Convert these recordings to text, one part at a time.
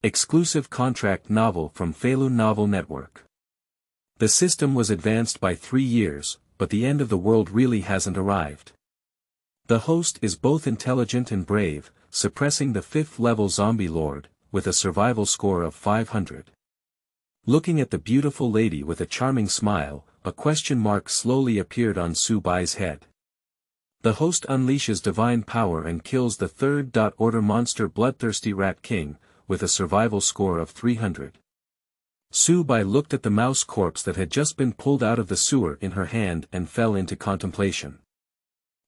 Exclusive contract novel from Feilu Novel Network. The system was advanced by 3 years, but the end of the world really hasn't arrived. The host is both intelligent and brave, suppressing the 5th level zombie lord, with a survival score of 500. Looking at the beautiful lady with a charming smile, a question mark slowly appeared on Su Bai's head. The host unleashes divine power and kills the 3rd order monster Bloodthirsty Rat King, with a survival score of 300. Su Bai looked at the mouse corpse that had just been pulled out of the sewer in her hand and fell into contemplation.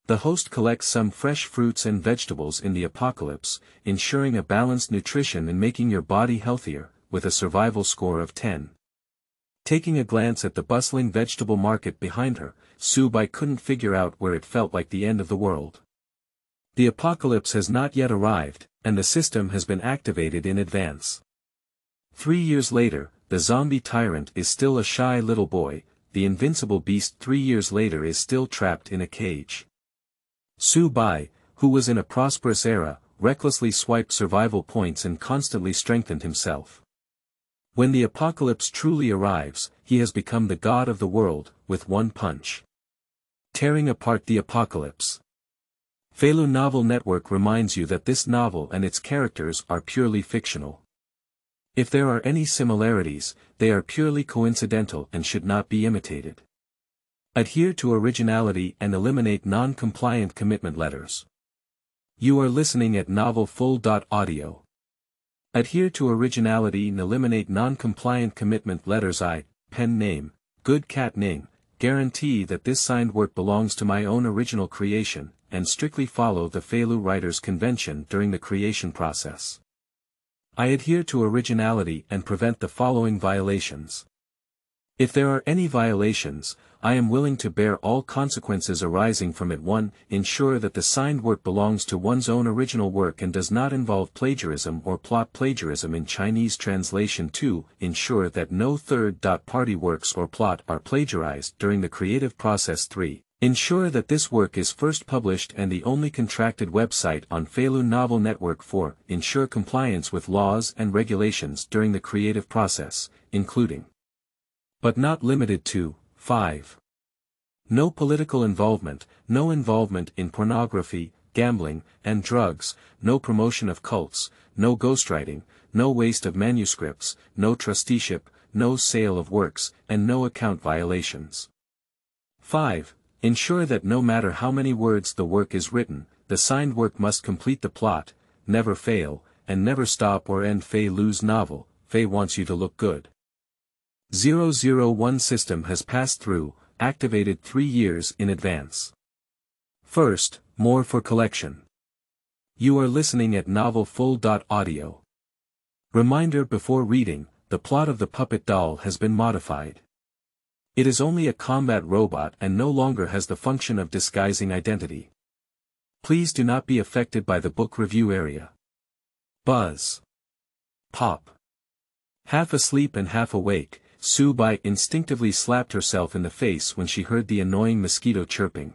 The host collects some fresh fruits and vegetables in the apocalypse, ensuring a balanced nutrition and making your body healthier, with a survival score of 10. Taking a glance at the bustling vegetable market behind her, Su Bai couldn't figure out where it felt like the end of the world. The apocalypse has not yet arrived, and the system has been activated in advance. 3 years later, the zombie tyrant is still a shy little boy, the invincible beast 3 years later is still trapped in a cage. Su Bai, who was in a prosperous era, recklessly swiped survival points and constantly strengthened himself. When the apocalypse truly arrives, he has become the god of the world, with one punch. Tearing apart the apocalypse. Feilu Novel Network reminds you that this novel and its characters are purely fictional. If there are any similarities, they are purely coincidental and should not be imitated. Adhere to originality and eliminate non-compliant commitment letters. You are listening at novelfull.audio. Adhere to originality and eliminate non-compliant commitment letters. Pen name, good cat name, guarantee that this signed work belongs to my own original creation, and strictly follow the Feilu Writers' Convention during the creation process. I adhere to originality and prevent the following violations. If there are any violations, I am willing to bear all consequences arising from it. 1. Ensure that the signed work belongs to one's own original work and does not involve plagiarism or plot plagiarism in Chinese translation. 2. Ensure that no third-party works or plot are plagiarized during the creative process. 3. Ensure that this work is first published and the only contracted website on Feilu Novel Network. 4. Ensure compliance with laws and regulations during the creative process, including, but not limited to, 5. No political involvement, no involvement in pornography, gambling, and drugs, no promotion of cults, no ghostwriting, no waste of manuscripts, no trusteeship, no sale of works, and no account violations. 5. Ensure that no matter how many words the work is written, the signed work must complete the plot, never fail, and never stop or end Feilu's novel. Fei wants you to look good. 001 system has passed through, activated 3 years in advance. First, more for collection. You are listening at novelfull.audio. Reminder before reading, the plot of the puppet doll has been modified. It is only a combat robot and no longer has the function of disguising identity. Please do not be affected by the book review area. Buzz. Pop. Half asleep and half awake, Su Bai instinctively slapped herself in the face when she heard the annoying mosquito chirping.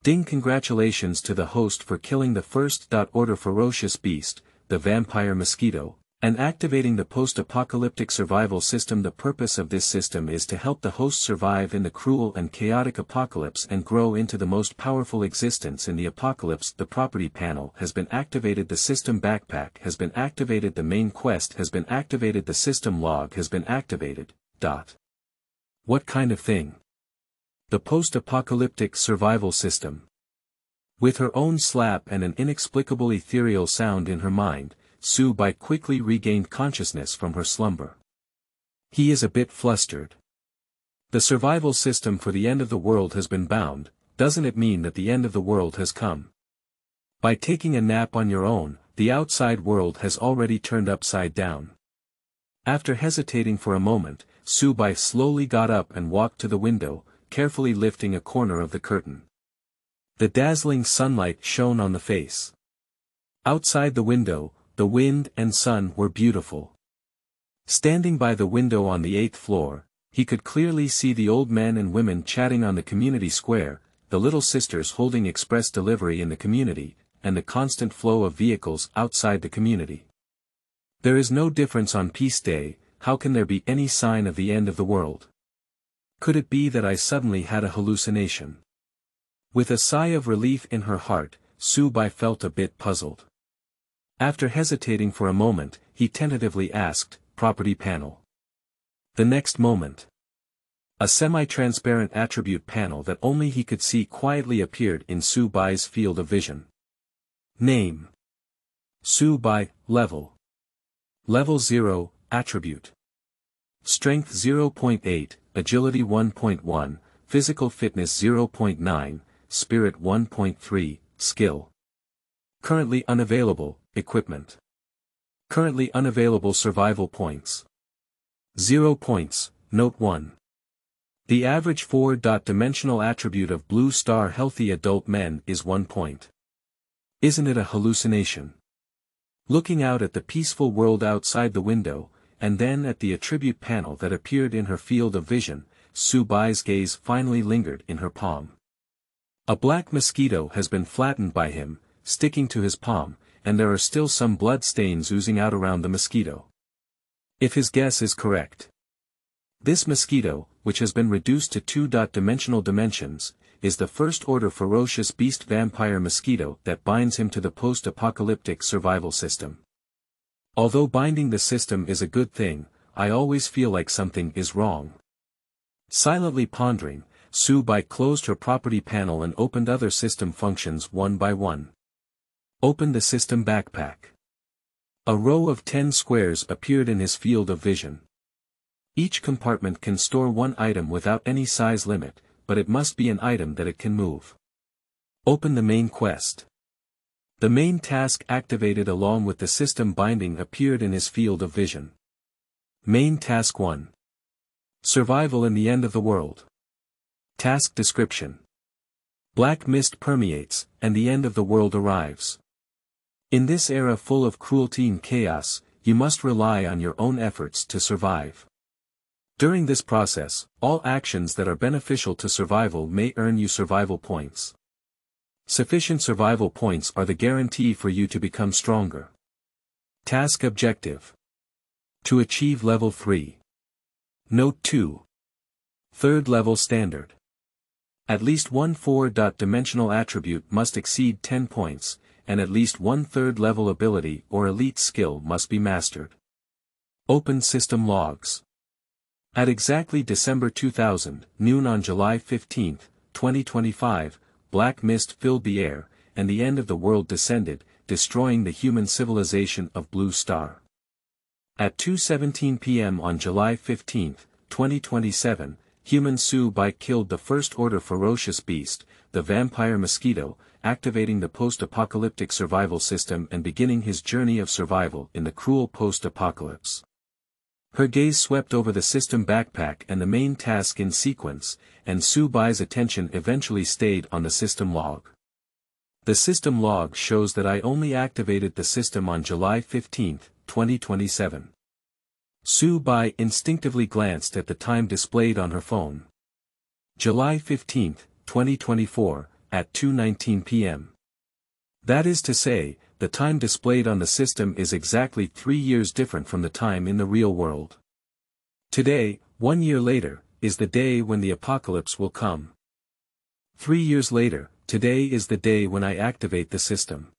Ding! Congratulations to the host for killing the 1st order ferocious beast, the vampire mosquito, and activating the post-apocalyptic survival system. The purpose of this system is to help the host survive in the cruel and chaotic apocalypse and grow into the most powerful existence in the apocalypse. The property panel has been activated. The system backpack has been activated. The main quest has been activated. The system log has been activated. What kind of thing? The post-apocalyptic survival system. With her own slap and an inexplicable ethereal sound in her mind, Su Bai quickly regained consciousness from her slumber. He is a bit flustered. The survival system for the end of the world has been bound. Doesn't it mean that the end of the world has come? By taking a nap on your own, the outside world has already turned upside down. After hesitating for a moment, Su Bai slowly got up and walked to the window, carefully lifting a corner of the curtain. The dazzling sunlight shone on the face. Outside the window, the wind and sun were beautiful. Standing by the window on the 8th floor, he could clearly see the old men and women chatting on the community square, the little sisters holding express delivery in the community, and the constant flow of vehicles outside the community. There is no difference on peace day, how can there be any sign of the end of the world? Could it be that I suddenly had a hallucination? With a sigh of relief in her heart, Su-bai felt a bit puzzled. After hesitating for a moment, he tentatively asked, "Property panel." The next moment, a semi-transparent attribute panel that only he could see quietly appeared in Su-bai's field of vision. Name: Su-bai, level. Level 0, attribute. Strength 0.8, agility 1.1, physical fitness 0.9, spirit 1.3, skill. Currently unavailable, equipment. Currently unavailable survival points. 0 points, note 1. The average 4-dimensional attribute of blue star healthy adult men is 1 point. Isn't it a hallucination? Looking out at the peaceful world outside the window, and then at the attribute panel that appeared in her field of vision, Su-bai's gaze finally lingered in her palm. A black mosquito has been flattened by him, sticking to his palm, and there are still some blood stains oozing out around the mosquito. If his guess is correct, this mosquito, which has been reduced to 2-dimensional dimensions, is the first-order ferocious beast vampire mosquito that binds him to the post-apocalyptic survival system. Although binding the system is a good thing, I always feel like something is wrong. Silently pondering, Su-bai closed her property panel and opened other system functions one by one. Open the system backpack. A row of 10 squares appeared in his field of vision. Each compartment can store one item without any size limit, but it must be an item that it can move. Open the main quest. The main task activated along with the system binding appeared in his field of vision. Main task 1. Survival in the end of the world. Task description. Black mist permeates, and the end of the world arrives. In this era full of cruelty and chaos, you must rely on your own efforts to survive. During this process, all actions that are beneficial to survival may earn you survival points. Sufficient survival points are the guarantee for you to become stronger. Task objective. To achieve level 3. Note 2. Third level standard. At least one 4-dimensional attribute must exceed 10 points, and at least one third-level ability or elite skill must be mastered. Open system logs. At exactly December 2000, noon on July 15, 2025, black mist filled the air, and the end of the world descended, destroying the human civilization of Blue Star. At 2:17 p.m. on July 15, 2027, human Su-bai killed the first-order ferocious beast, the vampire mosquito, activating the post-apocalyptic survival system and beginning his journey of survival in the cruel post-apocalypse. Her gaze swept over the system backpack and the main task in sequence, and Su-bai's attention eventually stayed on the system log. The system log shows that I only activated the system on July 15, 2027. Su-bai instinctively glanced at the time displayed on her phone. July 15, 2024, at 2:19 p.m. That is to say, the time displayed on the system is exactly 3 years different from the time in the real world. Today, 1 year later, is the day when the apocalypse will come. 3 years later, today is the day when I activate the system.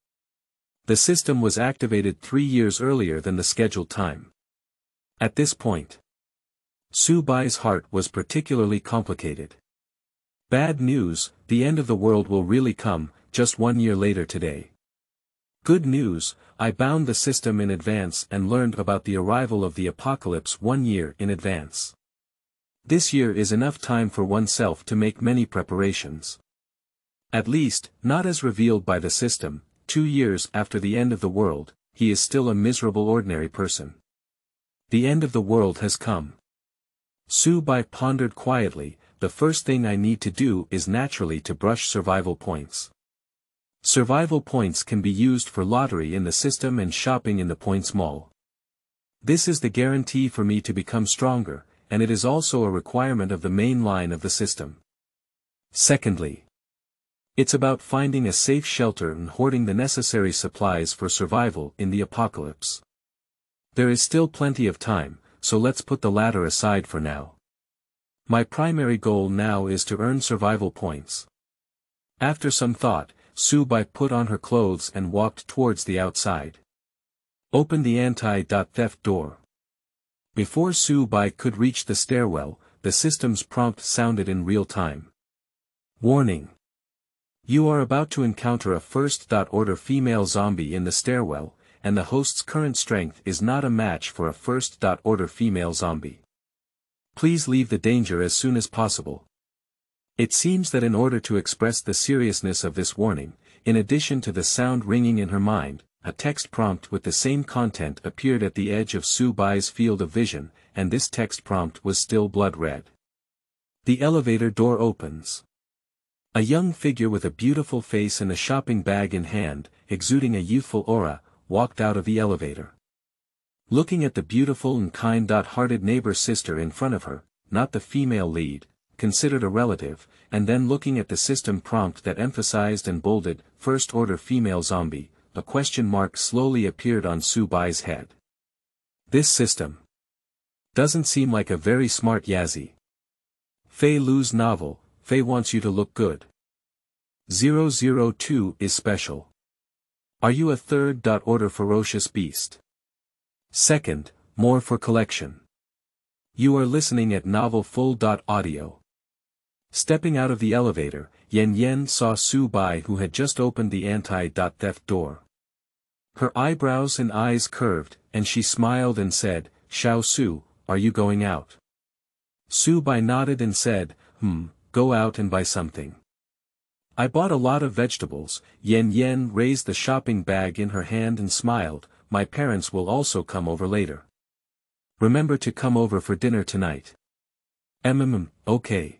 The system was activated 3 years earlier than the scheduled time. At this point, Su-bai's heart was particularly complicated. Bad news, the end of the world will really come, just 1 year later today. Good news, I bound the system in advance and learned about the arrival of the apocalypse 1 year in advance. This year is enough time for oneself to make many preparations. At least, not as revealed by the system. 2 years after the end of the world, he is still a miserable ordinary person. The end of the world has come. Su-bai pondered quietly, the first thing I need to do is naturally to brush survival points. Survival points can be used for lottery in the system and shopping in the points mall. This is the guarantee for me to become stronger, and it is also a requirement of the main line of the system. Secondly, it's about finding a safe shelter and hoarding the necessary supplies for survival in the apocalypse. There is still plenty of time, so let's put the latter aside for now. My primary goal now is to earn survival points. After some thought, Su-bai put on her clothes and walked towards the outside. Open the anti-theft door. Before Su-bai could reach the stairwell, the system's prompt sounded in real time. Warning. You are about to encounter a first-order female zombie in the stairwell, and the host's current strength is not a match for a first-order female zombie. Please leave the danger as soon as possible. It seems that in order to express the seriousness of this warning, in addition to the sound ringing in her mind, a text prompt with the same content appeared at the edge of Su-bai's field of vision, and this text prompt was still blood red. The elevator door opens. A young figure with a beautiful face and a shopping bag in hand, exuding a youthful aura, walked out of the elevator. Looking at the beautiful and kind-hearted neighbor sister in front of her, not the female lead, considered a relative, and then looking at the system prompt that emphasized and bolded, first-order female zombie, a question mark slowly appeared on Su-bai's head. This system doesn't seem like a very smart Yazzie. Fei Lu's novel, Fei wants you to look good. 002 is special. Are you a third-order ferocious beast? Second, more for collection. You are listening at novel full.audio. Stepping out of the elevator, Yen Yen saw Su-bai who had just opened the anti-theft door. Her eyebrows and eyes curved, and she smiled and said, Xiao Su, are you going out? Su-bai nodded and said, go out and buy something. I bought a lot of vegetables. Yen Yen raised the shopping bag in her hand and smiled, my parents will also come over later. Remember to come over for dinner tonight. Okay.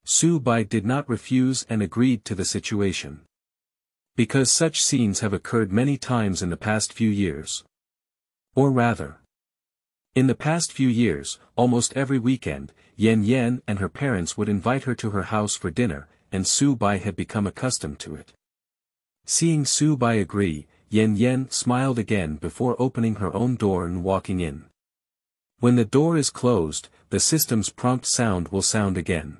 Su-bai did not refuse and agreed to the situation. Because such scenes have occurred many times in the past few years. Or rather. In the past few years, almost every weekend, Yen Yen and her parents would invite her to her house for dinner, and Su-bai had become accustomed to it. Seeing Su-bai agree, Yen Yen smiled again before opening her own door and walking in. When the door is closed, the system's prompt sound will sound again.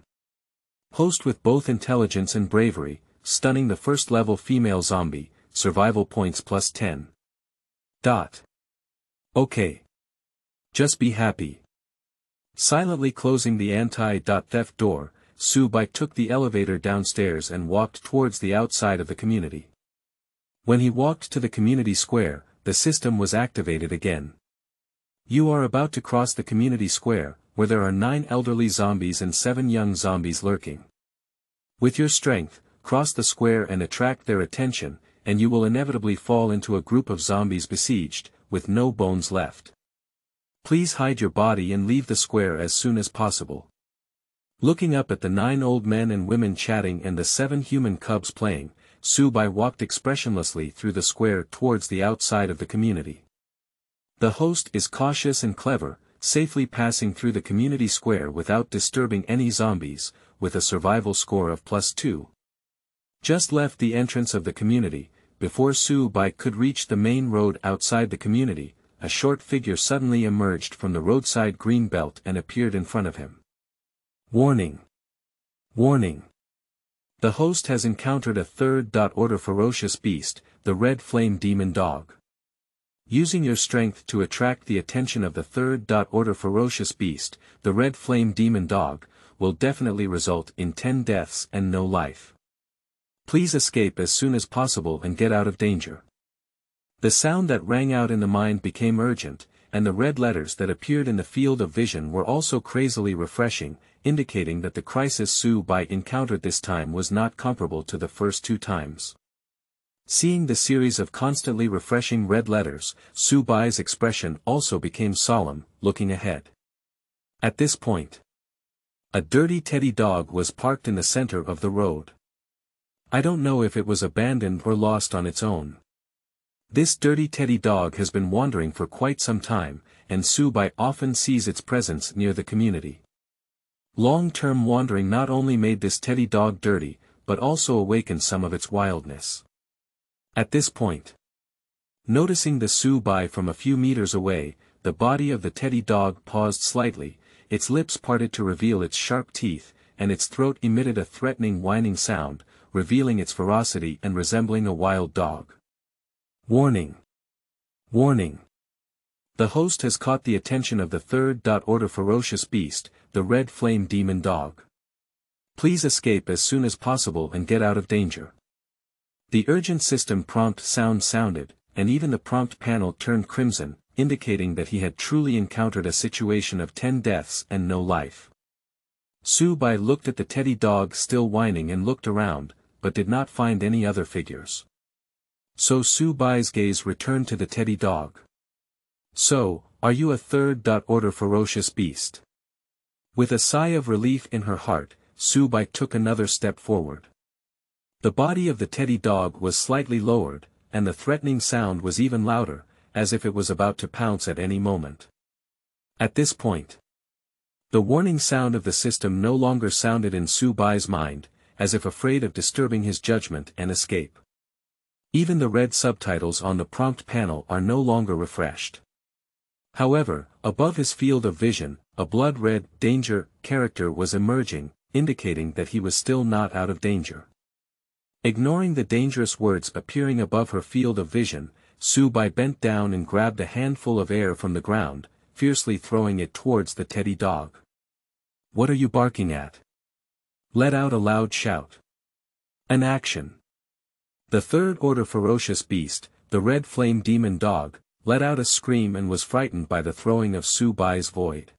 Host with both intelligence and bravery, stunning the first-level female zombie, survival points +10. Okay. Just be happy. Silently closing the anti-theft door, Su-bai took the elevator downstairs and walked towards the outside of the community. When he walked to the community square, the system was activated again. You are about to cross the community square, where there are 9 elderly zombies and 7 young zombies lurking. With your strength, cross the square and attract their attention, and you will inevitably fall into a group of zombies besieged, with no bones left. Please hide your body and leave the square as soon as possible. Looking up at the 9 old men and women chatting and the 7 human cubs playing, Su-bai walked expressionlessly through the square towards the outside of the community. The host is cautious and clever, safely passing through the community square without disturbing any zombies, with a survival score of +2. Just left the entrance of the community, before Su-bai could reach the main road outside the community, a short figure suddenly emerged from the roadside green belt and appeared in front of him. Warning! Warning! The host has encountered a third-order ferocious beast, the red flame demon dog. Using your strength to attract the attention of the third-order ferocious beast, the red flame demon dog, will definitely result in 10 deaths and no life. Please escape as soon as possible and get out of danger. The sound that rang out in the mind became urgent, and the red letters that appeared in the field of vision were also crazily refreshing, indicating that the crisis Su-bai encountered this time was not comparable to the first 2 times. Seeing the series of constantly refreshing red letters, Su-bai's expression also became solemn, looking ahead. At this point, a dirty teddy dog was parked in the center of the road. I don't know if it was abandoned or lost on its own. This dirty teddy dog has been wandering for quite some time, and Su-bai often sees its presence near the community. Long-term wandering not only made this teddy dog dirty, but also awakened some of its wildness. At this point, Noticing the Su-bai from a few meters away, the body of the teddy dog paused slightly, its lips parted to reveal its sharp teeth, and its throat emitted a threatening whining sound, revealing its ferocity and resembling a wild dog. Warning! Warning! The host has caught the attention of the third order ferocious beast, the red flame demon dog. Please escape as soon as possible and get out of danger. The urgent system prompt sound sounded, and even the prompt panel turned crimson, indicating that he had truly encountered a situation of 10 deaths and no life. Su-bai looked at the teddy dog still whining and looked around, but did not find any other figures. So Su-bai's gaze returned to the teddy dog. So, are you a third order ferocious beast? With a sigh of relief in her heart, Su-bai took another step forward. The body of the teddy dog was slightly lowered, and the threatening sound was even louder, as if it was about to pounce at any moment. At this point, the warning sound of the system no longer sounded in Su-bai's mind, as if afraid of disturbing his judgment and escape. Even the red subtitles on the prompt panel are no longer refreshed. However, above his field of vision, a blood-red danger character was emerging, indicating that he was still not out of danger. Ignoring the dangerous words appearing above her field of vision, Su-bai bent down and grabbed a handful of air from the ground, fiercely throwing it towards the teddy dog. What are you barking at? Let out a loud shout. An action. The third order ferocious beast, the red flame demon dog, let out a scream and was frightened by the throwing of Su-bai's void.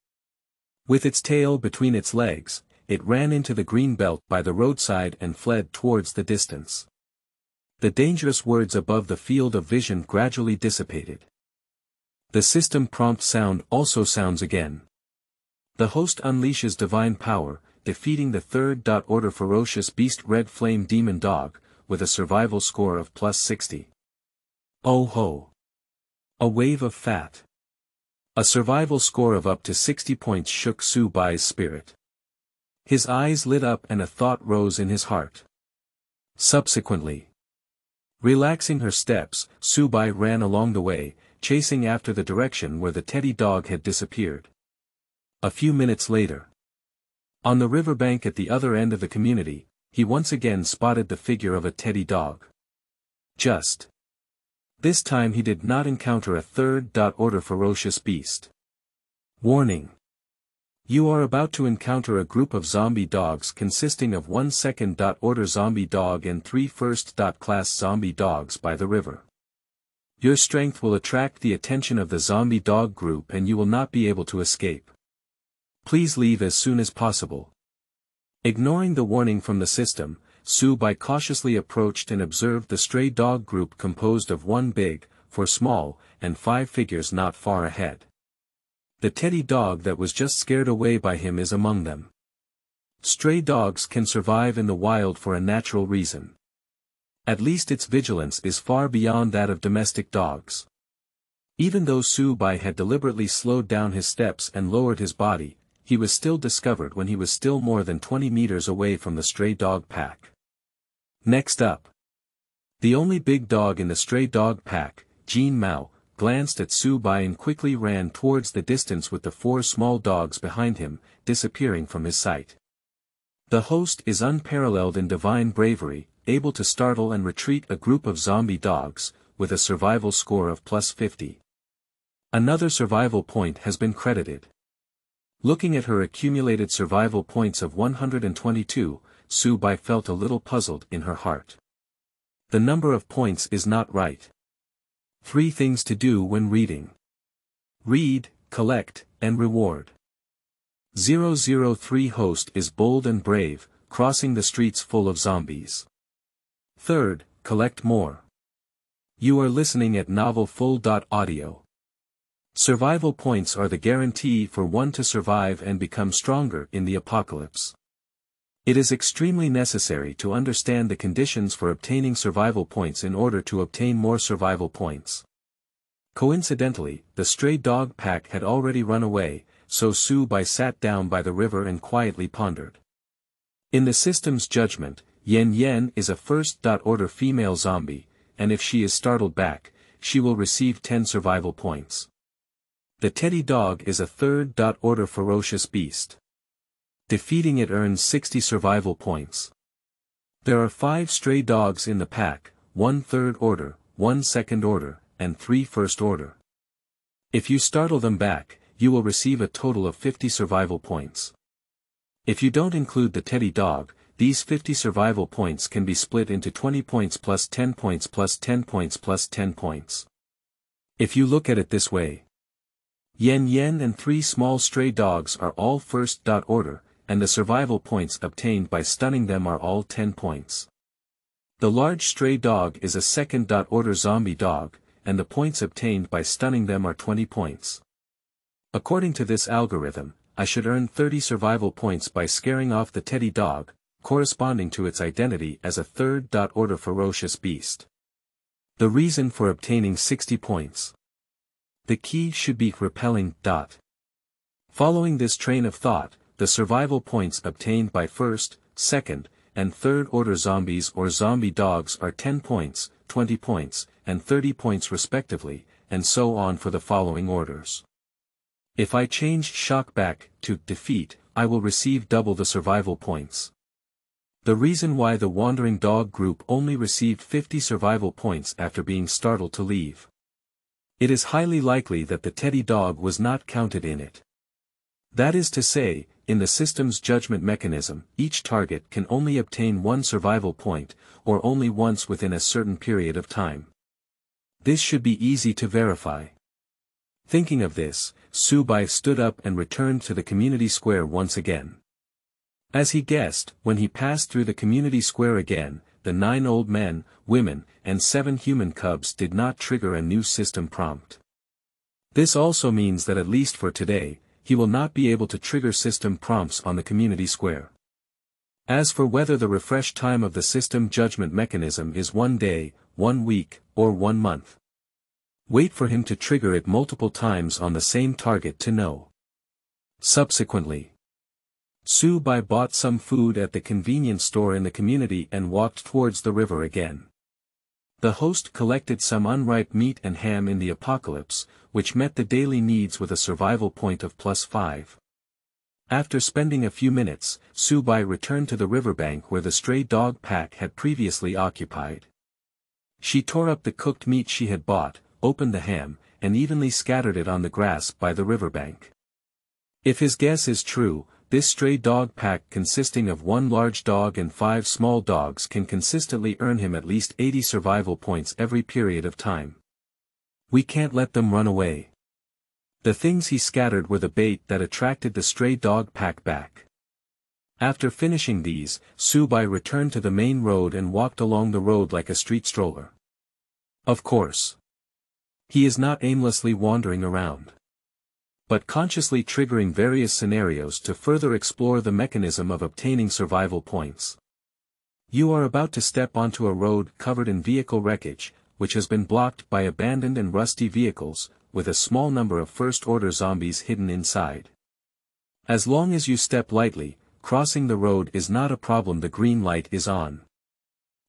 With its tail between its legs, it ran into the green belt by the roadside and fled towards the distance. The dangerous words above the field of vision gradually dissipated. The system prompt sound also sounds again. The host unleashes divine power, defeating the third order ferocious beast red flame demon dog, with a survival score of +60. Oh ho! A wave of fat. A survival score of up to 60 points shook Su-bai's spirit. His eyes lit up and a thought rose in his heart. Subsequently, relaxing her steps, Su-bai ran along the way, chasing after the direction where the teddy dog had disappeared. A few minutes later, on the riverbank at the other end of the community, he once again spotted the figure of a teddy dog. This time he did not encounter a third order ferocious beast. Warning! You are about to encounter a group of zombie dogs consisting of 1 second order zombie dog and 3 first class zombie dogs by the river. Your strength will attract the attention of the zombie dog group and you will not be able to escape. Please leave as soon as possible. Ignoring the warning from the system, Su-bai cautiously approached and observed the stray dog group composed of 1 big, 4 small, and 5 figures not far ahead. The teddy dog that was just scared away by him is among them. Stray dogs can survive in the wild for a natural reason. At least its vigilance is far beyond that of domestic dogs. Even though Su-bai had deliberately slowed down his steps and lowered his body, he was still discovered when he was still more than 20 meters away from the stray dog pack. Next up, the only big dog in the stray dog pack, Jin Mao, glanced at Su-bai and quickly ran towards the distance with the 4 small dogs behind him, disappearing from his sight. The host is unparalleled in divine bravery, able to startle and retreat a group of zombie dogs, with a survival score of +50. Another survival point has been credited. Looking at her accumulated survival points of 122, Su-bai felt a little puzzled in her heart. The number of points is not right. 3 things to do when reading. Read, collect, and reward. 003 Host is bold and brave, crossing the streets full of zombies. Third, collect more. You are listening at novelfull.audio. Survival points are the guarantee for one to survive and become stronger in the apocalypse. It is extremely necessary to understand the conditions for obtaining survival points in order to obtain more survival points. Coincidentally, the stray dog pack had already run away, so Su-bai sat down by the river and quietly pondered. In the system's judgment, Yen Yen is a first order female zombie, and if she is startled back, she will receive 10 survival points. The teddy dog is a third-order ferocious beast. Defeating it earns 60 survival points. There are 5 stray dogs in the pack, 1 third order, 1 second order, and 3 first order. If you startle them back, you will receive a total of 50 survival points. If you don't include the teddy dog, these 50 survival points can be split into 20 points plus 10 points plus 10 points plus 10 points. If you look at it this way, Yen Yen and 3 small stray dogs are all first order, and the survival points obtained by stunning them are all 10 points. The large stray dog is a second order zombie dog, and the points obtained by stunning them are 20 points. According to this algorithm, I should earn 30 survival points by scaring off the teddy dog, corresponding to its identity as a third-order ferocious beast. The reason for obtaining 60 points. The key should be repelling. Following this train of thought, the survival points obtained by first, second, and third-order zombies or zombie dogs are 10 points, 20 points, and 30 points respectively, and so on for the following orders. If I change shock back to defeat, I will receive double the survival points. The reason why the wandering dog group only received 50 survival points after being startled to leave. It is highly likely that the teddy dog was not counted in it. That is to say, in the system's judgment mechanism, each target can only obtain 1 survival point, or only once within a certain period of time. This should be easy to verify. Thinking of this, Subai stood up and returned to the community square once again. As he guessed, when he passed through the community square again, the 9 old men, women, and 7 human cubs did not trigger a new system prompt. This also means that at least for today, he will not be able to trigger system prompts on the community square. As for whether the refresh time of the system judgment mechanism is 1 day, 1 week, or 1 month. Wait for him to trigger it multiple times on the same target to know. Subsequently, Subai bought some food at the convenience store in the community and walked towards the river again. The host collected some unripe meat and ham in the apocalypse, which met the daily needs with a survival point of +5. After spending a few minutes, Subai returned to the riverbank where the stray dog pack had previously occupied. She tore up the cooked meat she had bought, opened the ham, and evenly scattered it on the grass by the riverbank. If his guess is true, this stray dog pack consisting of 1 large dog and 5 small dogs can consistently earn him at least 80 survival points every period of time. We can't let them run away. The things he scattered were the bait that attracted the stray dog pack back. After finishing these, Subai returned to the main road and walked along the road like a street stroller. Of course, he is not aimlessly wandering around, but consciously triggering various scenarios to further explore the mechanism of obtaining survival points. You are about to step onto a road covered in vehicle wreckage, which has been blocked by abandoned and rusty vehicles, with a small number of first-order zombies hidden inside. As long as you step lightly, crossing the road is not a problem. The green light is on.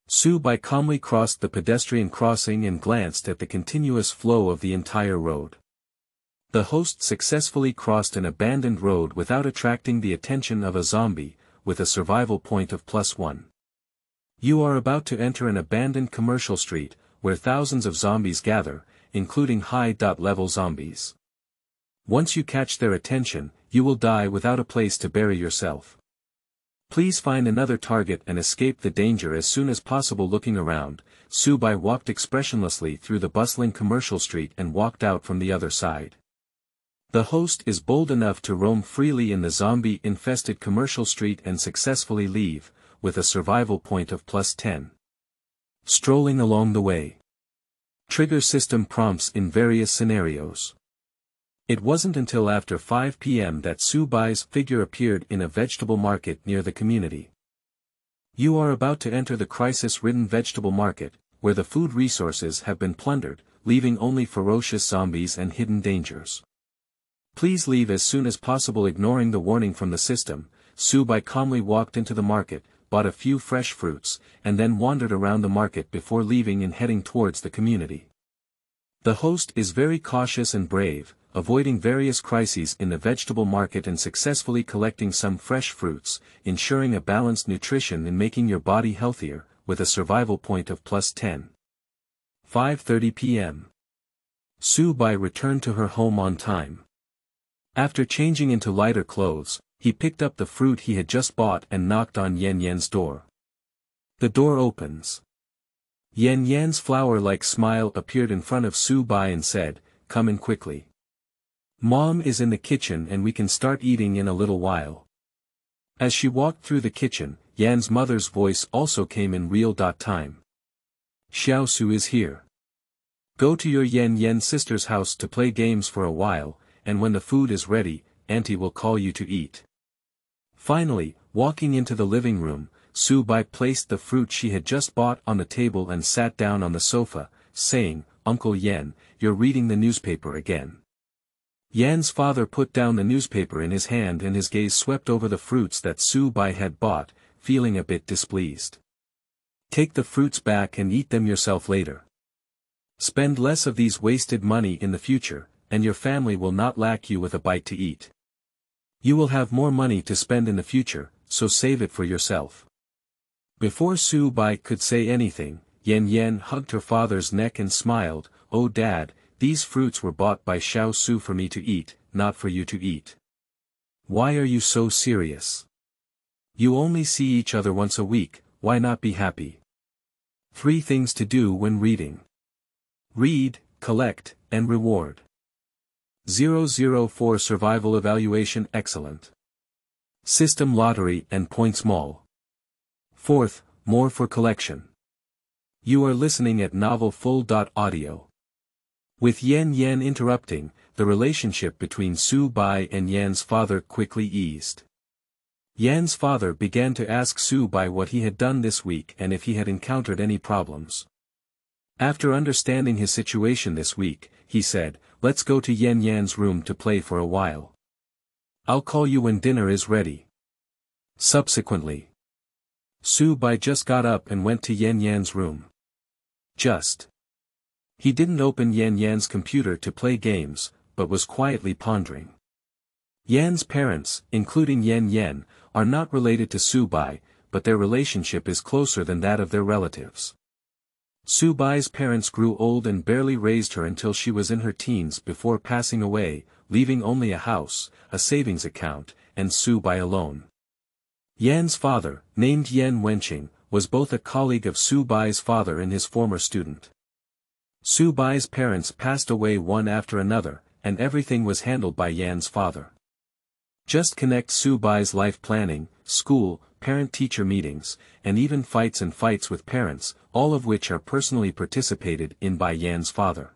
Subai calmly crossed the pedestrian crossing and glanced at the continuous flow of the entire road. The host successfully crossed an abandoned road without attracting the attention of a zombie, with a survival point of +1. You are about to enter an abandoned commercial street, where thousands of zombies gather, including high-level zombies. Once you catch their attention, you will die without a place to bury yourself. Please find another target and escape the danger as soon as possible. Looking around, Subai walked expressionlessly through the bustling commercial street and walked out from the other side. The host is bold enough to roam freely in the zombie-infested commercial street and successfully leave, with a survival point of +10. Strolling along the way. Trigger system prompts in various scenarios. It wasn't until after 5 p.m. that Subai's figure appeared in a vegetable market near the community. You are about to enter the crisis-ridden vegetable market, where the food resources have been plundered, leaving only ferocious zombies and hidden dangers. Please leave as soon as possible. Ignoring the warning from the system, Subai calmly walked into the market, bought a few fresh fruits, and then wandered around the market before leaving and heading towards the community. The host is very cautious and brave, avoiding various crises in the vegetable market and successfully collecting some fresh fruits, ensuring a balanced nutrition and making your body healthier, with a survival point of +10. 5:30 p.m. Su-bai returned to her home on time. After changing into lighter clothes, he picked up the fruit he had just bought and knocked on Yan Yan's door. The door opens. Yan Yan's flower-like smile appeared in front of Su-bai and said, "Come in quickly. Mom is in the kitchen and we can start eating in a little while." As she walked through the kitchen, Yan's mother's voice also came in real time. "Xiao Su is here. Go to your Yan Yan sister's house to play games for a while, and when the food is ready, Auntie will call you to eat." Finally, walking into the living room, Su-bai placed the fruit she had just bought on the table and sat down on the sofa, saying, "Uncle Yan, you're reading the newspaper again." Yan's father put down the newspaper in his hand and his gaze swept over the fruits that Su-bai had bought, feeling a bit displeased. "Take the fruits back and eat them yourself later. Spend less of these wasted money in the future, and your family will not lack you with a bite to eat. You will have more money to spend in the future, so save it for yourself." Before Su-bai could say anything, Yan Yan hugged her father's neck and smiled, "Oh Dad, these fruits were bought by Xiao Su for me to eat, not for you to eat. Why are you so serious? You only see each other once a week, why not be happy?" 3 things to do when reading. Read, collect, and reward. 004 Survival Evaluation Excellent. System Lottery and Points Mall. 4th, more for collection. You are listening at Novel Full. Audio. With Yan Yan interrupting, the relationship between Su-bai and Yan's father quickly eased. Yan's father began to ask Su-bai what he had done this week and if he had encountered any problems. After understanding his situation this week, he said, "Let's go to Yan Yan's room to play for a while. I'll call you when dinner is ready." Subsequently, Su-bai just got up and went to Yan Yan's room. He didn't open Yan Yan's computer to play games, but was quietly pondering. Yan's parents, including Yan Yan, are not related to Su-bai, but their relationship is closer than that of their relatives. Su-bai's parents grew old and barely raised her until she was in her teens before passing away, leaving only a house, a savings account, and Su-bai alone. Yan's father, named Yan Wenqing, was both a colleague of Su-bai's father and his former student. Su-bai's parents passed away one after another, and everything was handled by Yan's father. Just connect Su-bai's life planning, school, parent-teacher meetings, and even fights with parents, all of which are personally participated in by Yan's father.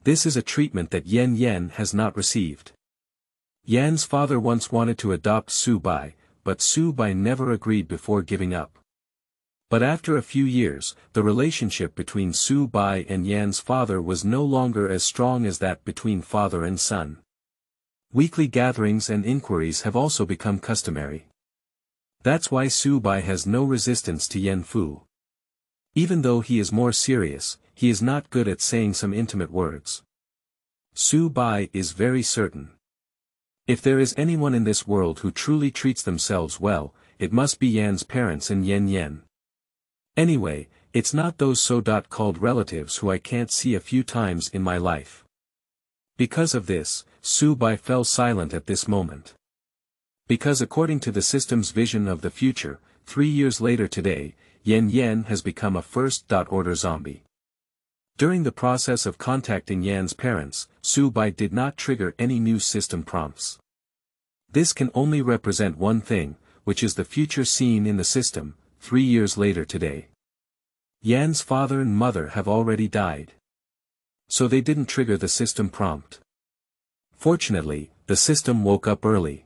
This is a treatment that Yan Yan has not received. Yan's father once wanted to adopt Su-bai, but Su-bai never agreed before giving up. But after a few years, the relationship between Su-bai and Yan's father was no longer as strong as that between father and son. Weekly gatherings and inquiries have also become customary. That's why Su-bai has no resistance to Yan Fu. Even though he is more serious, he is not good at saying some intimate words. Su-bai is very certain. If there is anyone in this world who truly treats themselves well, it must be Yan's parents and Yan Yan. Anyway, it's not those so-called relatives who I can't see a few times in my life. Because of this, Su-bai fell silent at this moment. Because according to the system's vision of the future, 3 years later today, Yan Yan has become a first-order zombie. During the process of contacting Yan's parents, Su-bai did not trigger any new system prompts. This can only represent one thing, which is the future scene in the system, 3 years later today. Yan's father and mother have already died. So they didn't trigger the system prompt. Fortunately, the system woke up early.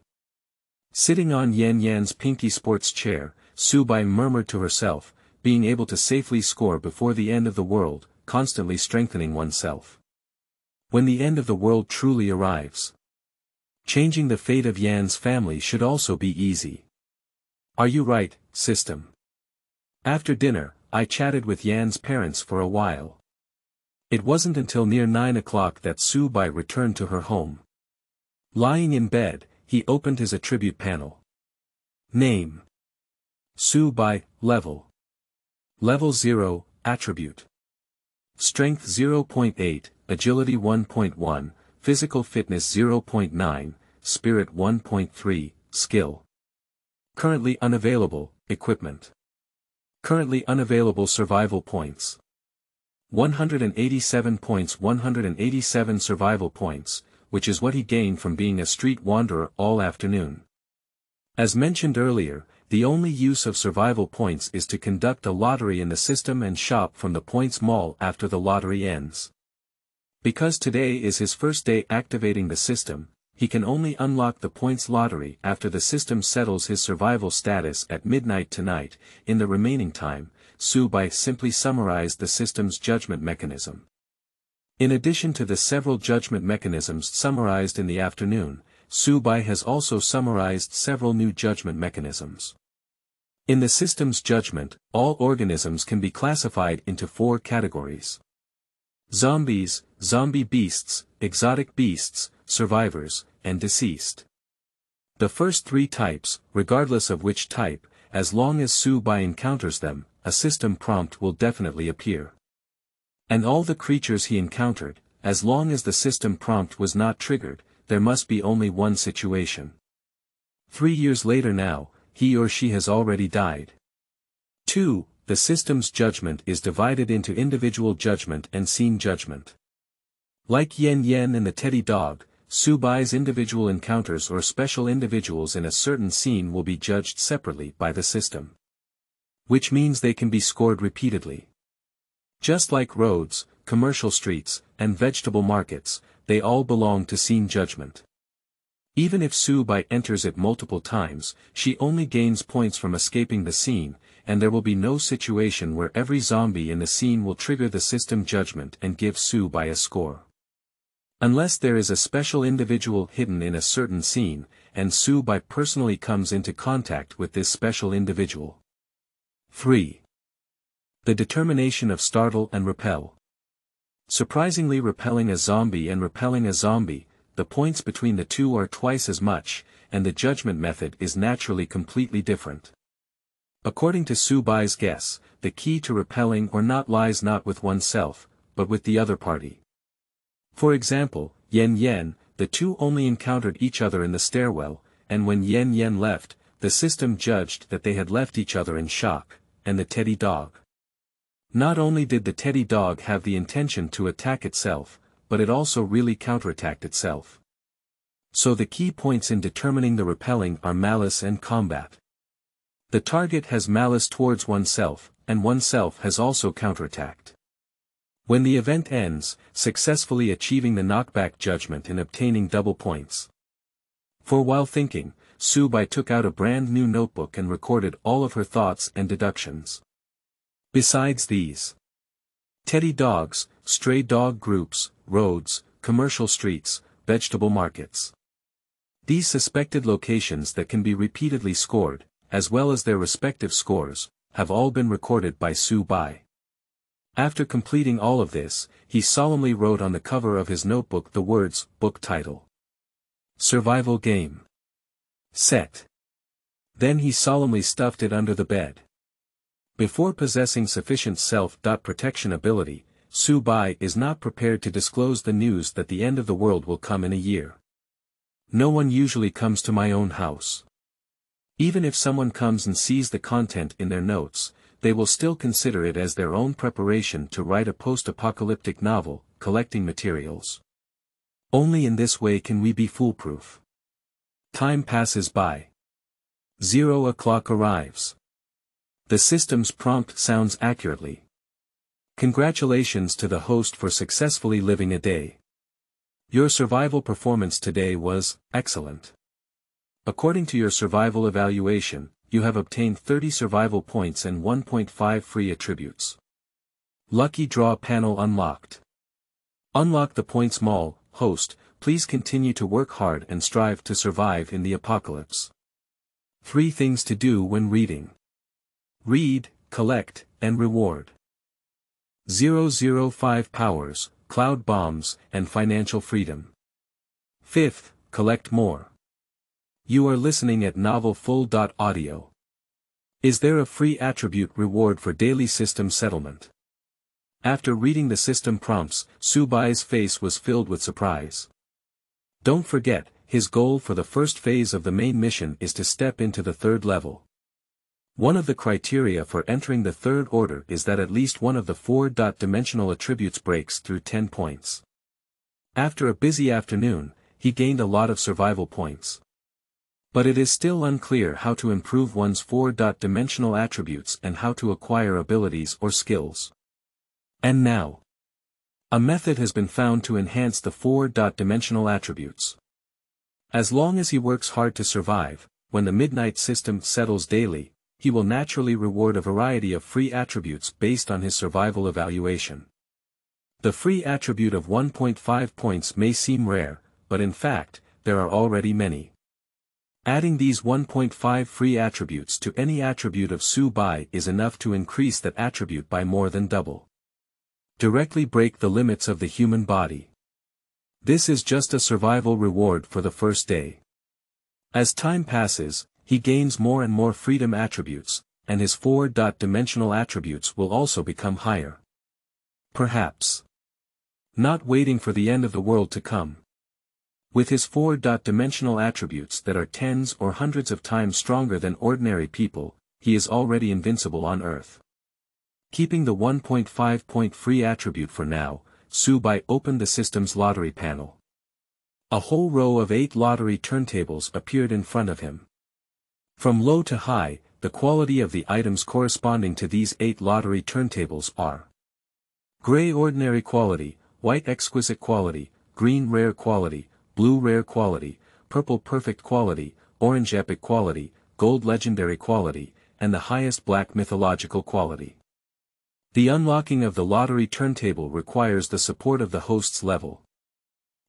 Sitting on Yan Yan's pinky sports chair, Su-bai murmured to herself, being able to safely score before the end of the world, constantly strengthening oneself. When the end of the world truly arrives, changing the fate of Yan's family should also be easy. Are you right, system? After dinner, I chatted with Yan's parents for a while. It wasn't until near 9 o'clock that Su Bai returned to her home. Lying in bed, he opened his attribute panel. Name: Su Bai. Level: Level 0, Attribute. Strength 0.8, Agility 1.1, Physical Fitness 0.9, Spirit 1.3, Skill. Currently unavailable, Equipment. Currently unavailable survival points. 187 points. 187 survival points, which is what he gained from being a street wanderer all afternoon. As mentioned earlier, the only use of survival points is to conduct a lottery in the system and shop from the points mall after the lottery ends. Because today is his first day activating the system, he can only unlock the points lottery after the system settles his survival status at midnight tonight. In the remaining time, Su Bai simply summarized the system's judgment mechanism. In addition to the several judgment mechanisms summarized in the afternoon, Su Bai has also summarized several new judgment mechanisms. In the system's judgment, all organisms can be classified into 4 categories: zombies, zombie beasts, exotic beasts, survivors, and deceased. The first 3 types, regardless of which type, as long as Su Bai encounters them, a system prompt will definitely appear. And all the creatures he encountered, as long as the system prompt was not triggered, there must be only one situation. 3 years later now, he or she has already died. 2. The system's judgment is divided into individual judgment and scene judgment. Like Yen Yen and the teddy dog, Su Bai's individual encounters or special individuals in a certain scene will be judged separately by the system. Which means they can be scored repeatedly. Just like roads, commercial streets, and vegetable markets, they all belong to scene judgment. Even if Su Bai enters it multiple times, she only gains points from escaping the scene, and there will be no situation where every zombie in the scene will trigger the system judgment and give Su Bai a score. Unless there is a special individual hidden in a certain scene, and Su Bai personally comes into contact with this special individual. 3. The determination of startle and repel. Surprisingly, repelling a zombie and repelling a zombie, the points between the two are twice as much, and the judgment method is naturally completely different. According to Su Bai's guess, the key to repelling or not lies not with oneself, but with the other party. For example, Yen Yen, the two only encountered each other in the stairwell, and when Yen Yen left, the system judged that they had left each other in shock, and the teddy dog. Not only did the teddy dog have the intention to attack itself, but it also really counterattacked itself. So the key points in determining the repelling are malice and combat. The target has malice towards oneself, and oneself has also counterattacked. When the event ends, successfully achieving the knockback judgment and obtaining double points. For while thinking, Su Bai took out a brand new notebook and recorded all of her thoughts and deductions. Besides these teddy dogs, stray dog groups, roads, commercial streets, vegetable markets. These suspected locations that can be repeatedly scored, as well as their respective scores, have all been recorded by Su Bai. After completing all of this, he solemnly wrote on the cover of his notebook the words, book title. Survival game. Set. Then he solemnly stuffed it under the bed. Before possessing sufficient self-protection ability, Su Bai is not prepared to disclose the news that the end of the world will come in a year. No one usually comes to my own house. Even if someone comes and sees the content in their notes, they will still consider it as their own preparation to write a post-apocalyptic novel, collecting materials. Only in this way can we be foolproof. Time passes by. 0 o'clock arrives. The system's prompt sounds accurately. Congratulations to the host for successfully living a day. Your survival performance today was excellent. According to your survival evaluation, you have obtained 30 survival points and 1.5 free attributes. Lucky draw panel unlocked. Unlock the points mall. Host, please continue to work hard and strive to survive in the apocalypse. 3 things to do when reading. Read, collect, and reward. 005 powers, cloud bombs, and financial freedom. 5th, collect more. You are listening at novelfull.audio. Is there a free attribute reward for daily system settlement? After reading the system prompts, Subai's face was filled with surprise. Don't forget, his goal for the first phase of the main mission is to step into the third level. One of the criteria for entering the third order is that at least one of the 4-dimensional attributes breaks through 10 points. After a busy afternoon, he gained a lot of survival points. But it is still unclear how to improve one's 4-dimensional attributes and how to acquire abilities or skills. And now, a method has been found to enhance the 4-dimensional attributes. As long as he works hard to survive, when the midnight system settles daily, he will naturally reward a variety of free attributes based on his survival evaluation. The free attribute of 1.5 points may seem rare, but in fact, there are already many. Adding these 1.5 free attributes to any attribute of Subai is enough to increase that attribute by more than double. Directly break the limits of the human body. This is just a survival reward for the first day. As time passes, he gains more and more freedom attributes, and his 4-dimensional attributes will also become higher. Perhaps. Not waiting for the end of the world to come. With his 4-dimensional attributes that are tens or hundreds of times stronger than ordinary people, he is already invincible on Earth. Keeping the 1.5 point free attribute for now, Subai opened the system's lottery panel. A whole row of 8 lottery turntables appeared in front of him. From low to high, the quality of the items corresponding to these 8 lottery turntables are: gray ordinary quality, white exquisite quality, green rare quality, blue rare quality, purple perfect quality, orange epic quality, gold legendary quality, and the highest black mythological quality. The unlocking of the lottery turntable requires the support of the host's level.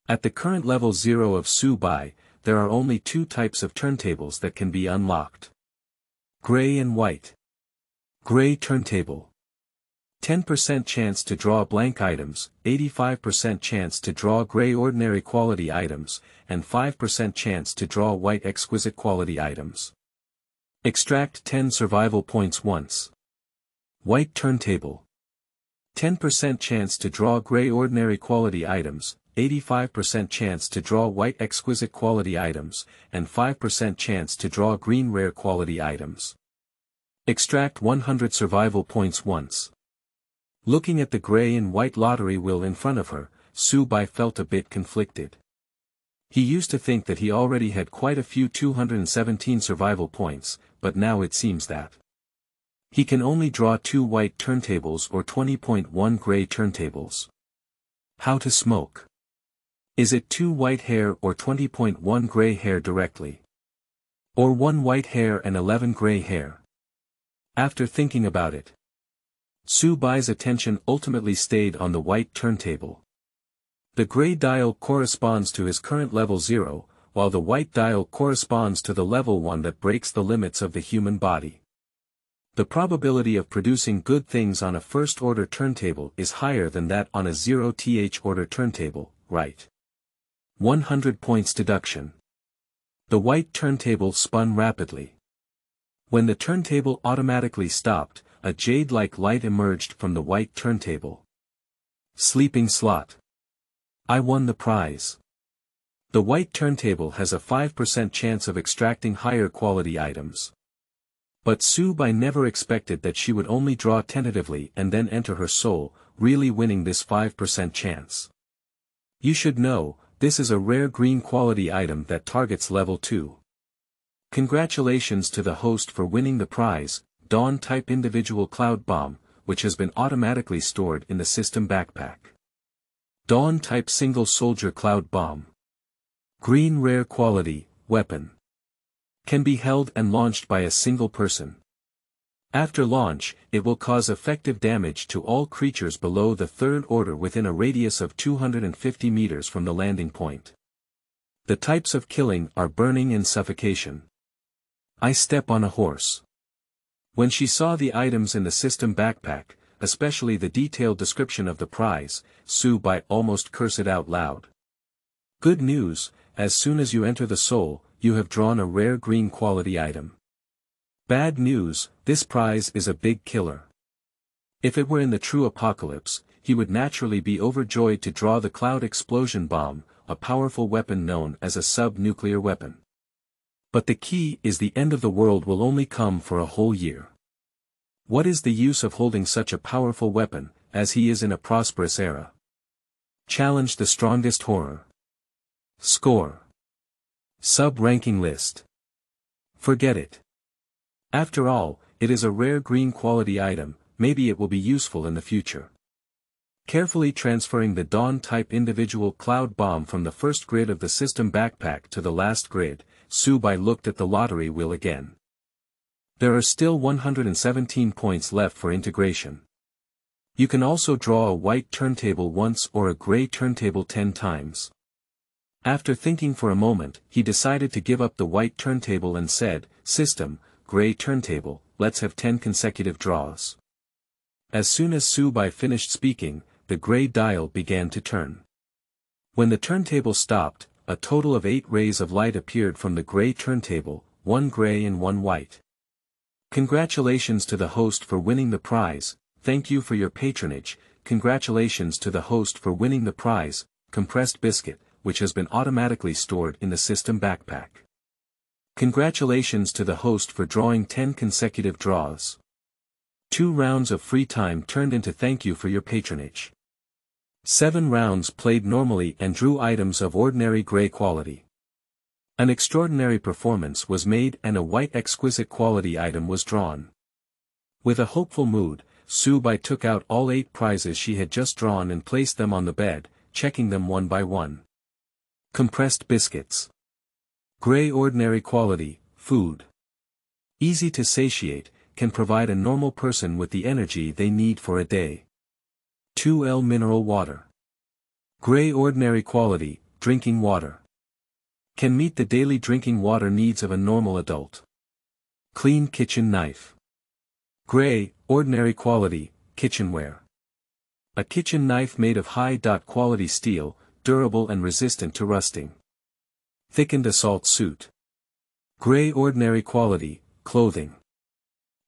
At the current level 0 of Subai, there are only 2 types of turntables that can be unlocked. Gray and white. Gray turntable. 10% chance to draw blank items, 85% chance to draw gray ordinary quality items, and 5% chance to draw white exquisite quality items. Extract 10 survival points once. White turntable. 10% chance to draw gray ordinary quality items, 85% chance to draw white exquisite quality items, and 5% chance to draw green rare quality items. Extract 100 survival points once. Looking at the gray and white lottery wheel in front of her, Subai felt a bit conflicted. He used to think that he already had quite a few 217 survival points, but now it seems that he can only draw 2 white turntables or 20.1 gray turntables. How to smoke? Is it 2 white hair or 20.1 gray hair directly? Or 1 white hair and 11 gray hair? After thinking about it, Subai's attention ultimately stayed on the white turntable. The gray dial corresponds to his current level 0, while the white dial corresponds to the level 1 that breaks the limits of the human body. The probability of producing good things on a first-order turntable is higher than that on a 0th order turntable, right? 100 points deduction. The white turntable spun rapidly. When the turntable automatically stopped, a jade-like light emerged from the white turntable. Sleeping slot. I won the prize. The white turntable has a 5% chance of extracting higher quality items. But Subai never expected that she would only draw tentatively and then enter her soul, really winning this 5% chance. You should know, this is a rare green quality item that targets level 2. Congratulations to the host for winning the prize, Dawn-type individual cloud bomb, which has been automatically stored in the system backpack. Dawn-type single soldier cloud bomb. Green rare quality, weapon. Can be held and launched by a single person. After launch, it will cause effective damage to all creatures below the third order within a radius of 250 meters from the landing point. The types of killing are burning and suffocation. I step on a horse. When she saw the items in the system backpack, especially the detailed description of the prize, Su-bai almost cursed it out loud. Good news, as soon as you enter the soul, you have drawn a rare green quality item. Bad news, this prize is a big killer. If it were in the true apocalypse, he would naturally be overjoyed to draw the cloud explosion bomb, a powerful weapon known as a sub-nuclear weapon. But the key is the end of the world will only come for a whole year. What is the use of holding such a powerful weapon, as he is in a prosperous era? Challenge the strongest horror. Score. Sub-ranking list. Forget it. After all, it is a rare green quality item, maybe it will be useful in the future. Carefully transferring the Dawn-type individual cloud bomb from the first grid of the system backpack to the last grid, Su-bai looked at the lottery wheel again. There are still 117 points left for integration. You can also draw a white turntable once or a gray turntable 10 times. After thinking for a moment, he decided to give up the white turntable and said, "System, gray turntable, let's have 10 consecutive draws." As soon as Su-bai finished speaking, the gray dial began to turn. When the turntable stopped, a total of 8 rays of light appeared from the gray turntable, 1 gray and 1 white. Congratulations to the host for winning the prize, thank you for your patronage, congratulations to the host for winning the prize, compressed biscuit, which has been automatically stored in the system backpack. Congratulations to the host for drawing 10 consecutive draws. 2 rounds of free time turned into thank you for your patronage. 7 rounds played normally and drew items of ordinary gray quality. An extraordinary performance was made and a white exquisite quality item was drawn. With a hopeful mood, Su-bai took out all 8 prizes she had just drawn and placed them on the bed, checking them one by one. Compressed biscuits. Gray ordinary quality, food. Easy to satiate, can provide a normal person with the energy they need for a day. 2L mineral water. Gray ordinary quality, drinking water. Can meet the daily drinking water needs of a normal adult. Clean kitchen knife. Gray, ordinary quality, kitchenware. A kitchen knife made of high-quality steel, durable and resistant to rusting. Thickened assault suit. Gray ordinary quality, clothing.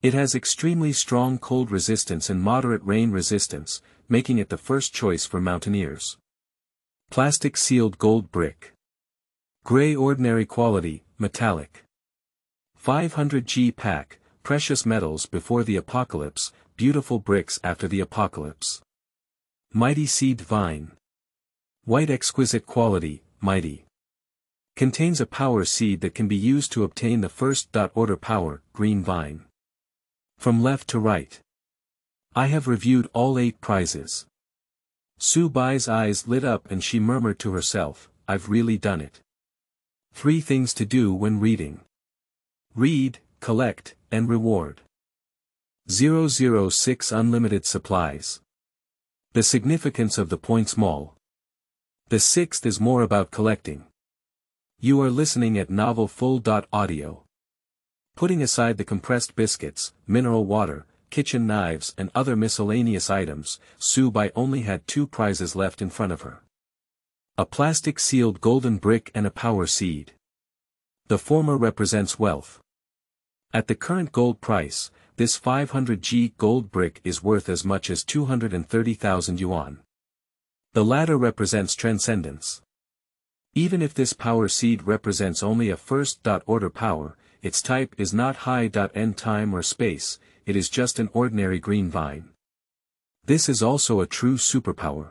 It has extremely strong cold resistance and moderate rain resistance, making it the first choice for mountaineers. Plastic sealed gold brick. Gray ordinary quality, metallic. 500G pack, precious metals before the apocalypse, beautiful bricks after the apocalypse. Mighty seed vine. White exquisite quality, mighty. Contains a power seed that can be used to obtain the first order power, green vine. From left to right. I have reviewed all 8 prizes. Su-bai's eyes lit up and she murmured to herself, I've really done it. 3 things to do when reading. Read, collect, and reward. 006 Unlimited supplies. The significance of the points mall. The 6th is more about collecting. You are listening at Novel Full.audio. Putting aside the compressed biscuits, mineral water, kitchen knives and other miscellaneous items, Su-bai only had 2 prizes left in front of her. A plastic sealed golden brick and a power seed. The former represents wealth. At the current gold price, this 500G gold brick is worth as much as 230,000 yuan. The latter represents transcendence. Even if this power seed represents only a first-order power, its type is not high-end time or space, it is just an ordinary green vine. This is also a true superpower.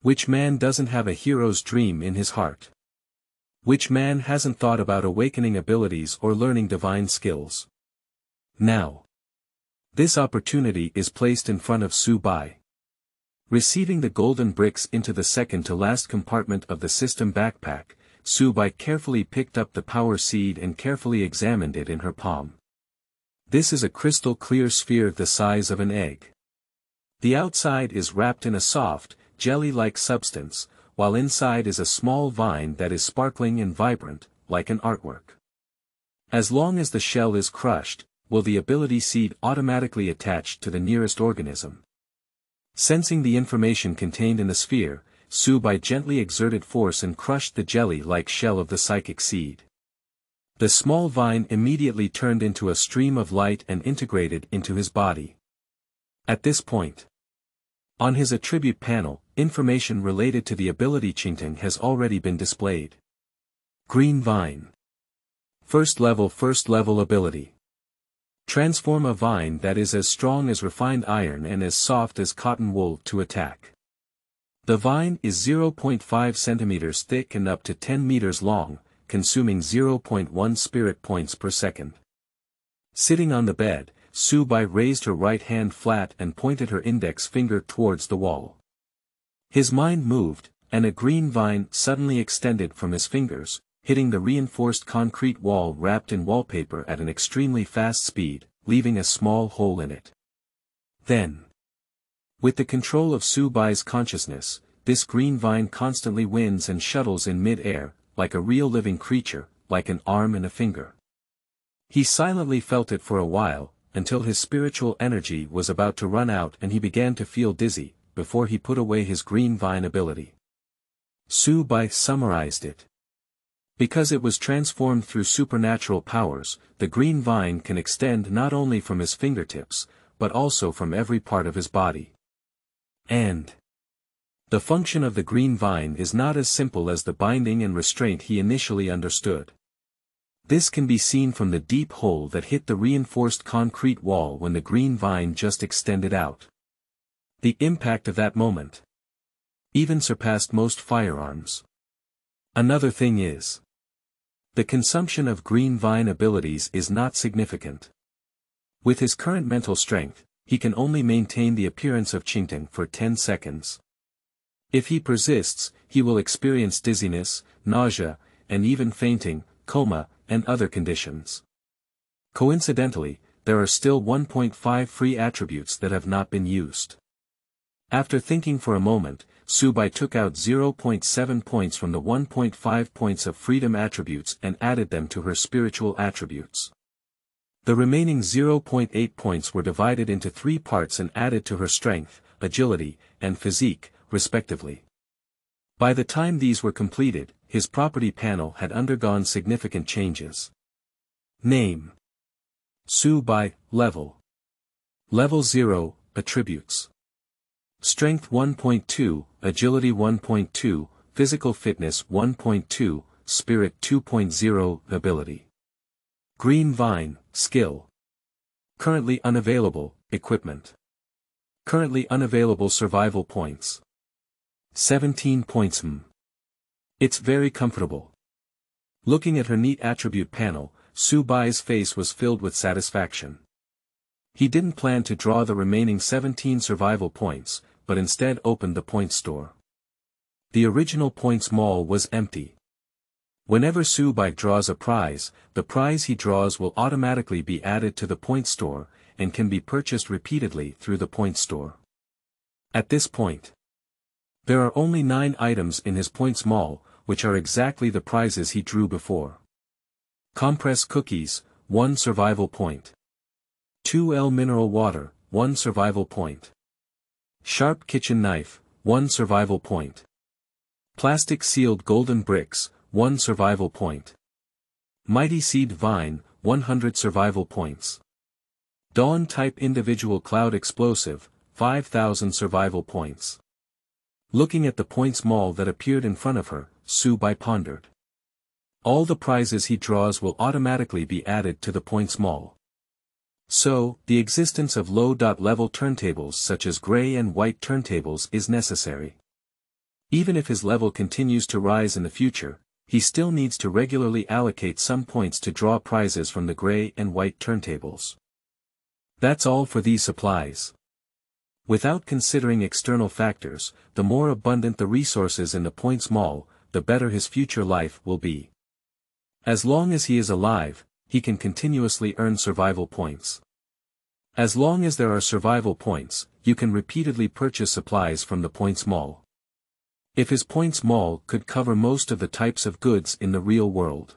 Which man doesn't have a hero's dream in his heart? Which man hasn't thought about awakening abilities or learning divine skills? Now. This opportunity is placed in front of Su-bai. Receiving the golden bricks into the second-to-last compartment of the system backpack, Su-bai carefully picked up the power seed and carefully examined it in her palm. This is a crystal-clear sphere the size of an egg. The outside is wrapped in a soft, jelly-like substance, while inside is a small vine that is sparkling and vibrant, like an artwork. As long as the shell is crushed, will the ability seed automatically attach to the nearest organism. Sensing the information contained in the sphere, Su-Bai gently exerted force and crushed the jelly-like shell of the psychic seed. The small vine immediately turned into a stream of light and integrated into his body. At this point, on his attribute panel, information related to the ability Qingtang has already been displayed. Green Vine. First level ability. Transform a vine that is as strong as refined iron and as soft as cotton wool to attack. The vine is 0.5 centimeters thick and up to 10 meters long, consuming 0.1 spirit points per second. Sitting on the bed, Su-Bai raised her right hand flat and pointed her index finger towards the wall. His mind moved, and a green vine suddenly extended from his fingers, hitting the reinforced concrete wall wrapped in wallpaper at an extremely fast speed, leaving a small hole in it. Then, with the control of Su-Bai's consciousness, this green vine constantly wins and shuttles in mid-air, like a real living creature, like an arm and a finger. He silently felt it for a while, until his spiritual energy was about to run out and he began to feel dizzy, before he put away his green vine ability. Su-Bai summarized it. Because it was transformed through supernatural powers, the green vine can extend not only from his fingertips, but also from every part of his body. And the function of the green vine is not as simple as the binding and restraint he initially understood. This can be seen from the deep hole that hit the reinforced concrete wall when the green vine just extended out. The impact of that moment even surpassed most firearms. Another thing is, the consumption of green vine abilities is not significant. With his current mental strength, he can only maintain the appearance of Qingtang for 10 seconds. If he persists, he will experience dizziness, nausea, and even fainting, coma, and other conditions. Coincidentally, there are still 1.5 free attributes that have not been used. After thinking for a moment, Su-Bai took out 0.7 points from the 1.5 points of freedom attributes and added them to her spiritual attributes. The remaining 0.8 points were divided into 3 parts and added to her strength, agility, and physique, respectively. By the time these were completed, his property panel had undergone significant changes. Name: Su-Bai. Level: Level 0, Attributes. Strength 1.2, Agility 1.2, Physical Fitness 1.2, Spirit 2.0, Ability. Green Vine, Skill. Currently unavailable, Equipment. Currently unavailable Survival Points. 17 points. It's very comfortable. Looking at her neat attribute panel, Su-Bai's face was filled with satisfaction. He didn't plan to draw the remaining 17 survival points, but instead opened the point store. The original points mall was empty. Whenever Su-Bai draws a prize, the prize he draws will automatically be added to the point store, and can be purchased repeatedly through the point store. At this point, there are only 9 items in his points mall, which are exactly the prizes he drew before. Compress cookies, 1 survival point. 2L mineral water, 1 survival point. Sharp kitchen knife, 1 survival point. Plastic sealed golden bricks, 1 survival point. Mighty seed vine, 100 survival points. Dawn type individual cloud explosive, 5,000 survival points. Looking at the points mall that appeared in front of her, Su-Bai pondered. All the prizes he draws will automatically be added to the points mall. So, the existence of low-level turntables such as gray and white turntables is necessary. Even if his level continues to rise in the future, he still needs to regularly allocate some points to draw prizes from the gray and white turntables. That's all for these supplies. Without considering external factors, the more abundant the resources in the points mall, the better his future life will be. As long as he is alive, he can continuously earn survival points. As long as there are survival points, you can repeatedly purchase supplies from the points mall. If his points mall could cover most of the types of goods in the real world,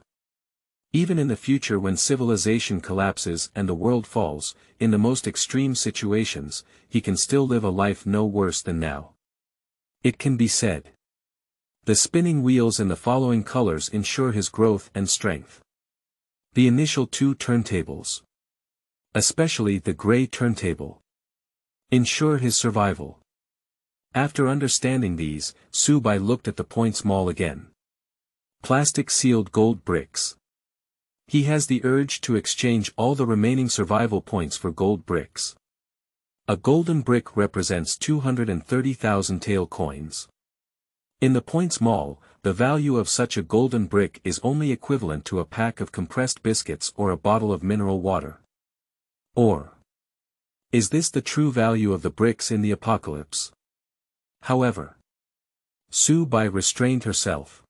Even in the future when civilization collapses and the world falls, in the most extreme situations, he can still live a life no worse than now. It can be said. The spinning wheels in the following colors ensure his growth and strength. The initial 2 turntables, especially the gray turntable, ensure his survival. After understanding these, Subai looked at the points mall again. Plastic-sealed gold bricks. He has the urge to exchange all the remaining survival points for gold bricks. A golden brick represents 230,000 tael coins. In the points mall, the value of such a golden brick is only equivalent to a pack of compressed biscuits or a bottle of mineral water. Or, is this the true value of the bricks in the apocalypse? However, Subai restrained herself.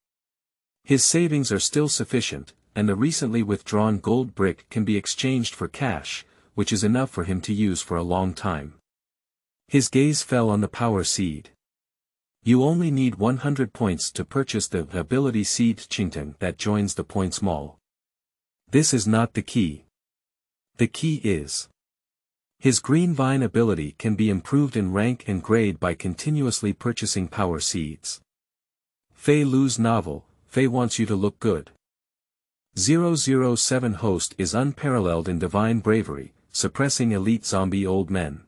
His savings are still sufficient, and the recently withdrawn gold brick can be exchanged for cash, which is enough for him to use for a long time. His gaze fell on the power seed. You only need 100 points to purchase the ability seed Qingtang that joins the points mall. This is not the key. The key is his green vine ability can be improved in rank and grade by continuously purchasing power seeds. Fei Lu's novel, Fei Wants You to Look Good. 007 host is unparalleled in divine bravery, suppressing elite zombie old men.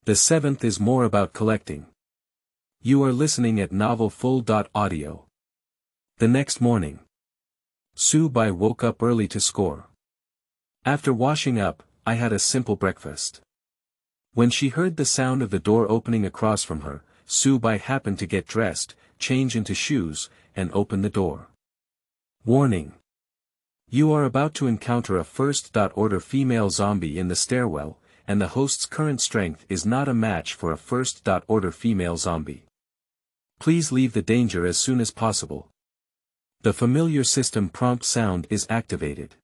The 7th is more about collecting. You are listening at novelfull.audio. The next morning, Subai woke up early to score. After washing up, I had a simple breakfast. When she heard the sound of the door opening across from her, Subai happened to get dressed, change into shoes, and open the door. Warning. You are about to encounter a first-order female zombie in the stairwell, and the host's current strength is not a match for a first-order female zombie. Please leave the danger as soon as possible. The familiar system prompt sound is activated.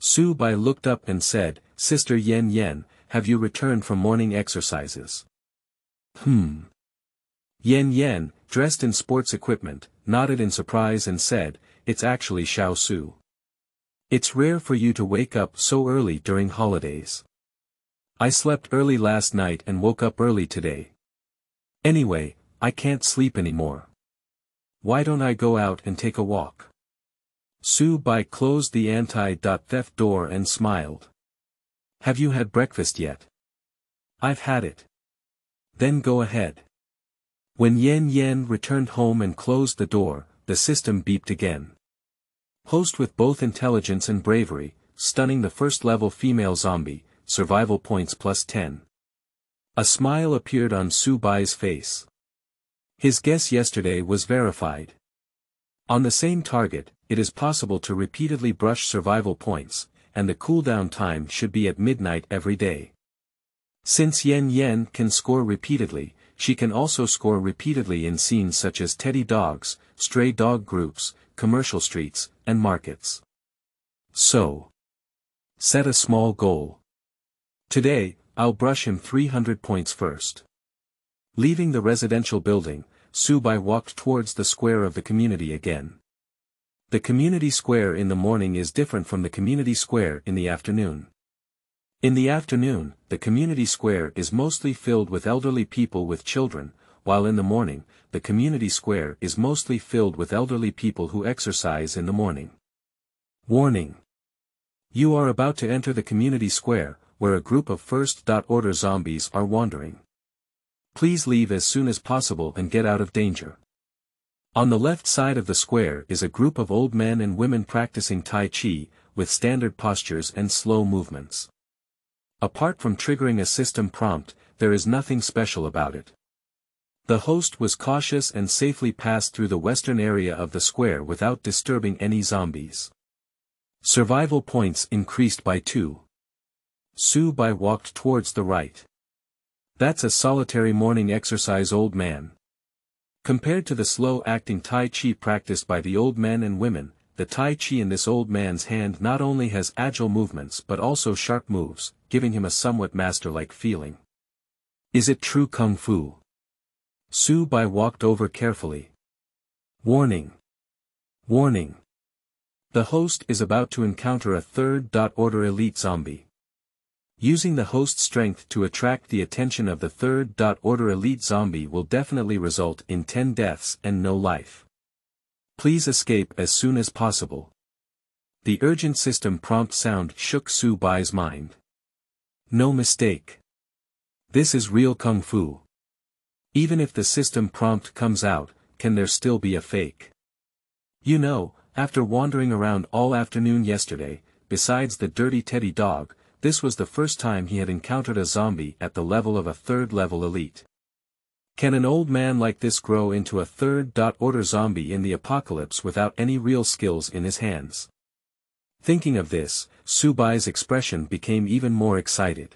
Subai looked up and said, Sister Yen Yen, have you returned from morning exercises? Yen Yen, dressed in sports equipment, nodded in surprise and said, it's actually Xiao Su. It's rare for you to wake up so early during holidays. I slept early last night and woke up early today. Anyway, I can't sleep anymore. Why don't I go out and take a walk? Subai closed the anti-theft door and smiled. Have you had breakfast yet? I've had it. Then go ahead. When Yen Yen returned home and closed the door, the system beeped again. Host with both intelligence and bravery, stunning the first-level female zombie, survival points +10. A smile appeared on Subai's face. His guess yesterday was verified. On the same target, it is possible to repeatedly brush survival points, and the cooldown time should be at midnight every day. Since Yen Yen can score repeatedly, she can also score repeatedly in scenes such as teddy dogs, stray dog groups, commercial streets, and markets. So, set a small goal. Today, I'll brush him 300 points first. Leaving the residential building, Subai walked towards the square of the community again. The community square in the morning is different from the community square in the afternoon. In the afternoon, the community square is mostly filled with elderly people with children, while in the morning, the community square is mostly filled with elderly people who exercise in the morning. Warning. You are about to enter the community square, where a group of first-order zombies are wandering. Please leave as soon as possible and get out of danger. On the left side of the square is a group of old men and women practicing Tai Chi, with standard postures and slow movements. Apart from triggering a system prompt, there is nothing special about it. The host was cautious and safely passed through the western area of the square without disturbing any zombies. Survival points increased by 2. Subai walked towards the right. That's a solitary morning exercise, old man. Compared to the slow-acting Tai Chi practiced by the old men and women, the Tai Chi in this old man's hand not only has agile movements but also sharp moves, giving him a somewhat master-like feeling. Is it true Kung Fu? Subai walked over carefully. Warning. Warning. The host is about to encounter a third order elite zombie. Using the host's strength to attract the attention of the third order elite zombie will definitely result in 10 deaths and no life. Please escape as soon as possible. The urgent system prompt sound shook Su Bai's mind. No mistake. This is real kung fu. Even if the system prompt comes out, can there still be a fake? You know, after wandering around all afternoon yesterday, besides the dirty teddy dog, this was the first time he had encountered a zombie at the level of a third-level elite. Can an old man like this grow into a third-order zombie in the apocalypse without any real skills in his hands? Thinking of this, Su Bai's expression became even more excited.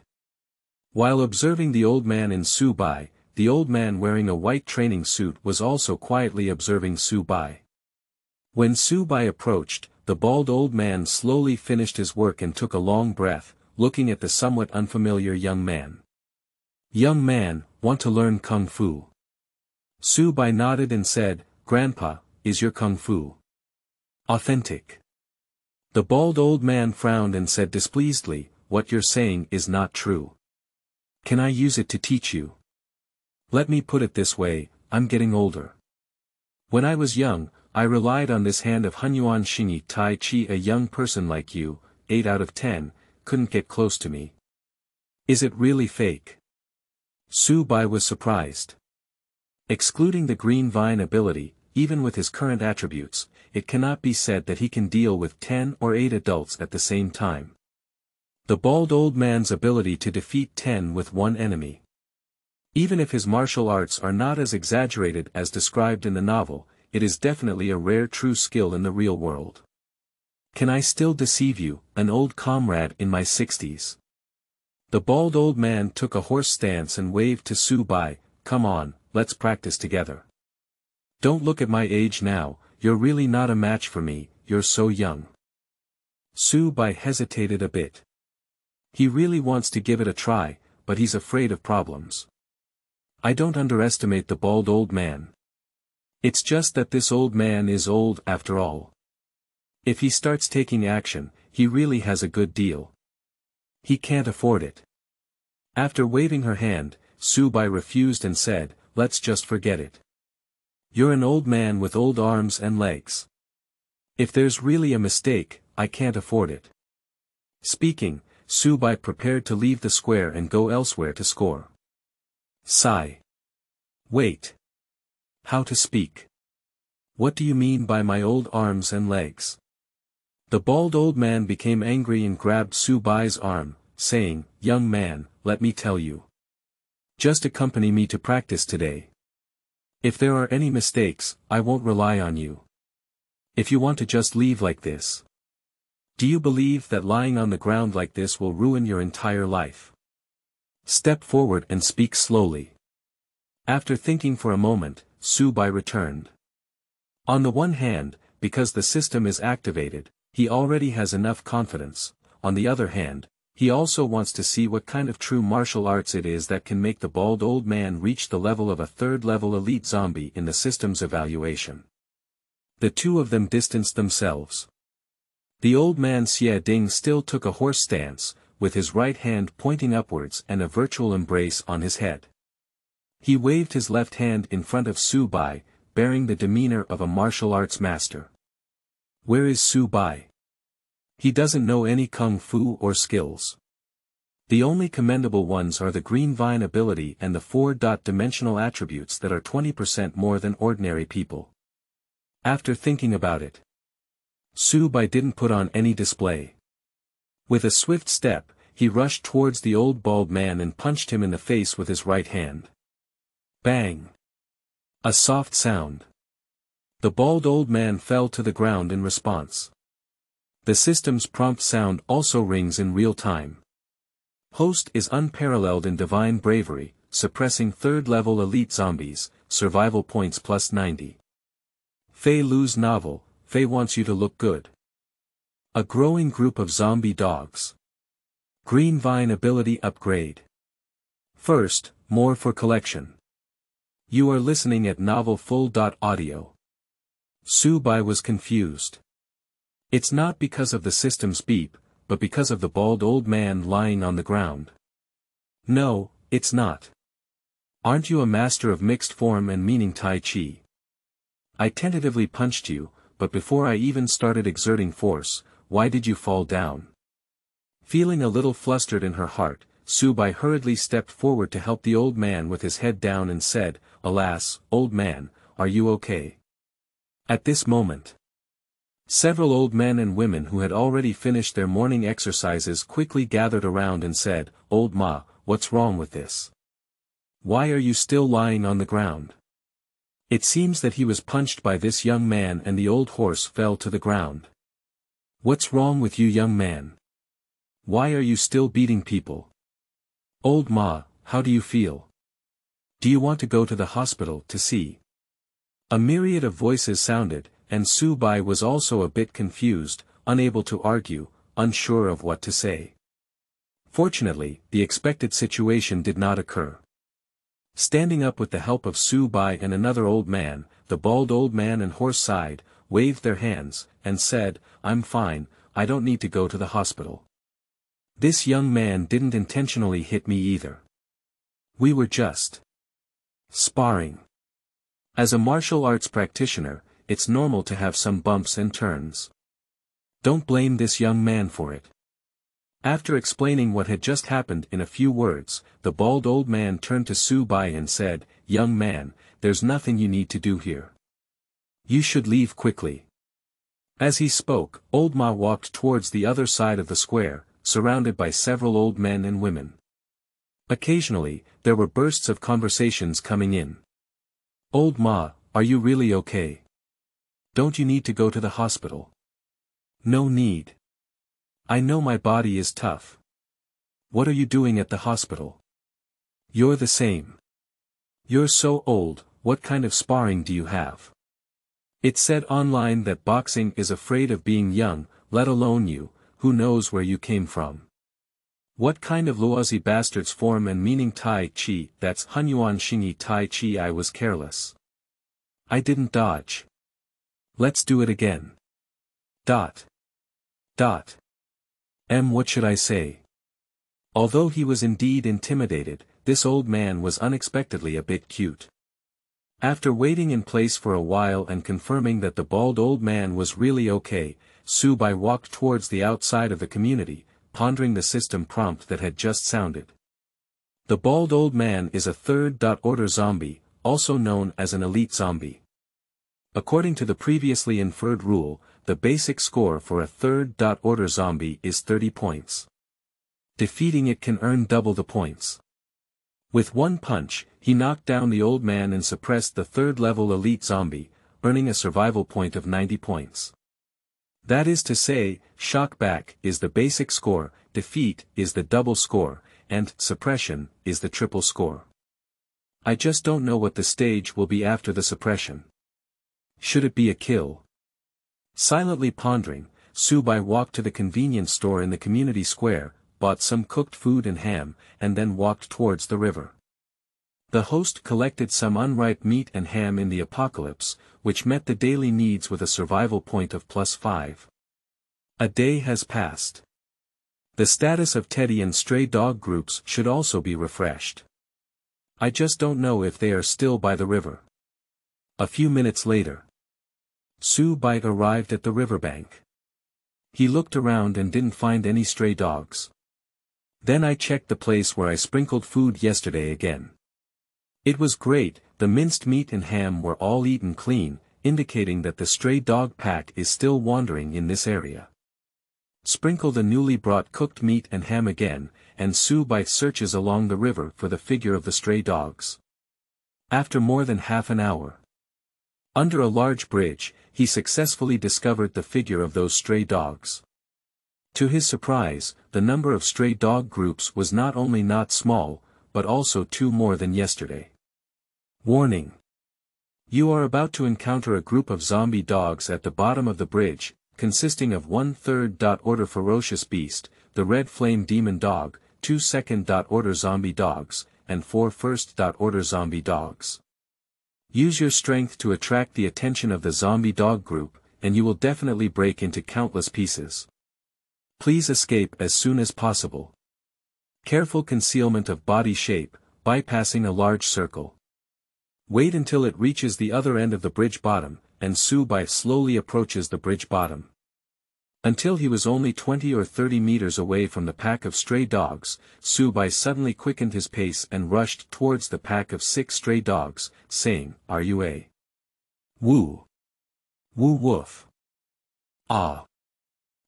While observing the old man in Su Bai, the old man wearing a white training suit was also quietly observing Su Bai. When Su Bai approached, the bald old man slowly finished his work and took a long breath, looking at the somewhat unfamiliar young man. Young man, want to learn kung fu? Su Bai nodded and said, Grandpa, is your kung fu authentic? The bald old man frowned and said displeasedly, what you're saying is not true. Can I use it to teach you? Let me put it this way, I'm getting older. When I was young, I relied on this hand of Hunyuan Xingyi Tai Chi. A young person like you, 8 out of 10, couldn't get close to me. Is it really fake? Su Bai was surprised. Excluding the green vine ability, even with his current attributes, it cannot be said that he can deal with 10 or 8 adults at the same time. The bald old man's ability to defeat 10 with one enemy. Even if his martial arts are not as exaggerated as described in the novel, it is definitely a rare true skill in the real world. Can I still deceive you, an old comrade in my 60s? The bald old man took a horse stance and waved to Su Bai, come on, let's practice together. Don't look at my age now, you're really not a match for me, you're so young. Su Bai hesitated a bit. He really wants to give it a try, but he's afraid of problems. I don't underestimate the bald old man. It's just that this old man is old after all. If he starts taking action, he really has a good deal. He can't afford it. After waving her hand, Su Bai refused and said, let's just forget it. You're an old man with old arms and legs. If there's really a mistake, I can't afford it. Speaking, Su Bai prepared to leave the square and go elsewhere to score. Sigh. Wait. How to speak? What do you mean by my old arms and legs? The bald old man became angry and grabbed Su Bai's arm, saying, young man, let me tell you. Just accompany me to practice today. If there are any mistakes, I won't rely on you. If you want to just leave like this. Do you believe that lying on the ground like this will ruin your entire life? Step forward and speak slowly. After thinking for a moment, Su Bai returned. On the one hand, because the system is activated, he already has enough confidence. On the other hand, he also wants to see what kind of true martial arts it is that can make the bald old man reach the level of a third-level elite zombie in the system's evaluation. The two of them distanced themselves. The old man Xie Ding still took a horse stance, with his right hand pointing upwards and a virtual embrace on his head. He waved his left hand in front of Su Bai, bearing the demeanor of a martial arts master. Where is Su Bai? He doesn't know any kung fu or skills. The only commendable ones are the green vine ability and the 4-dimensional attributes that are 20% more than ordinary people. After thinking about it, Su Bai didn't put on any display. With a swift step, he rushed towards the old bald man and punched him in the face with his right hand. Bang! A soft sound. The bald old man fell to the ground in response. The system's prompt sound also rings in real time. Host is unparalleled in divine bravery, suppressing third-level elite zombies, survival points plus 90. Fei Lu's novel, Fei wants you to look good. A growing group of zombie dogs. Green vine ability upgrade. First, more for collection. You are listening at novel full.audio. Su Bai was confused. It's not because of the system's beep, but because of the bald old man lying on the ground. No, it's not. Aren't you a master of mixed form and meaning Tai Chi? I tentatively punched you, but before I even started exerting force, why did you fall down? Feeling a little flustered in her heart, Subai hurriedly stepped forward to help the old man with his head down and said, "Alas, old man, are you okay?" At this moment, several old men and women who had already finished their morning exercises quickly gathered around and said, "Old Ma, what's wrong with this? Why are you still lying on the ground?" It seems that he was punched by this young man and the old horse fell to the ground. "What's wrong with you, young man? Why are you still beating people? Old Ma, how do you feel? Do you want to go to the hospital to see?" A myriad of voices sounded, and Subai was also a bit confused, unable to argue, unsure of what to say. Fortunately, the expected situation did not occur. Standing up with the help of Subai and another old man, the bald old man and horse sighed, waved their hands, and said, "I'm fine, I don't need to go to the hospital. This young man didn't intentionally hit me either. We were just sparring. As a martial arts practitioner, it's normal to have some bumps and turns. Don't blame this young man for it." After explaining what had just happened in a few words, the bald old man turned to Subai and said, "Young man, there's nothing you need to do here. You should leave quickly." As he spoke, Old Ma walked towards the other side of the square, surrounded by several old men and women. Occasionally, there were bursts of conversations coming in. "Old Ma, are you really okay? Don't you need to go to the hospital?" "No need. I know my body is tough." "What are you doing at the hospital?" "You're the same. You're so old, what kind of sparring do you have?" It's said online that boxing is afraid of being young, let alone you, who knows where you came from. What kind of lousy bastards form and meaning Tai Chi? That's Hunyuan Xingyi Tai Chi. I was careless. I didn't dodge. Let's do it again. Dot. Dot. What should I say? Although he was indeed intimidated, this old man was unexpectedly a bit cute. After waiting in place for a while and confirming that the bald old man was really okay, Subai walked towards the outside of the community, pondering the system prompt that had just sounded. The bald old man is a third-order zombie, also known as an elite zombie. According to the previously inferred rule, the basic score for a third-order zombie is 30 points. Defeating it can earn double the points. With one punch, he knocked down the old man and suppressed the third-level elite zombie, earning a survival point of 90 points. That is to say, shockback is the basic score, defeat is the double score, and suppression is the triple score. I just don't know what the stage will be after the suppression. Should it be a kill? Silently pondering, Subai walked to the convenience store in the community square, bought some cooked food and ham, and then walked towards the river. The host collected some unripe meat and ham in the apocalypse, which met the daily needs with a survival point of +5. A day has passed. The status of teddy and stray dog groups should also be refreshed. I just don't know if they are still by the river. A few minutes later, Subai arrived at the riverbank. He looked around and didn't find any stray dogs. Then I checked the place where I sprinkled food yesterday again. It was great, the minced meat and ham were all eaten clean, indicating that the stray dog pack is still wandering in this area. Sprinkle the newly brought cooked meat and ham again, and Subai searches along the river for the figure of the stray dogs. After more than half an hour, under a large bridge, he successfully discovered the figure of those stray dogs. To his surprise, the number of stray dog groups was not only not small, but also 2 more than yesterday. Warning. You are about to encounter a group of zombie dogs at the bottom of the bridge, consisting of 1/3-order ferocious beast, the red flame demon dog, 2 2nd-order zombie dogs, and 4 1st-order zombie dogs. Use your strength to attract the attention of the zombie dog group, and you will definitely break into countless pieces. Please escape as soon as possible. Careful concealment of body shape, bypassing a large circle. Wait until it reaches the other end of the bridge bottom, and Su-bai slowly approaches the bridge bottom. Until he was only 20 or 30 meters away from the pack of stray dogs, Su-bai suddenly quickened his pace and rushed towards the pack of 6 stray dogs, saying, "Are you a woo? Woo woof? Ah."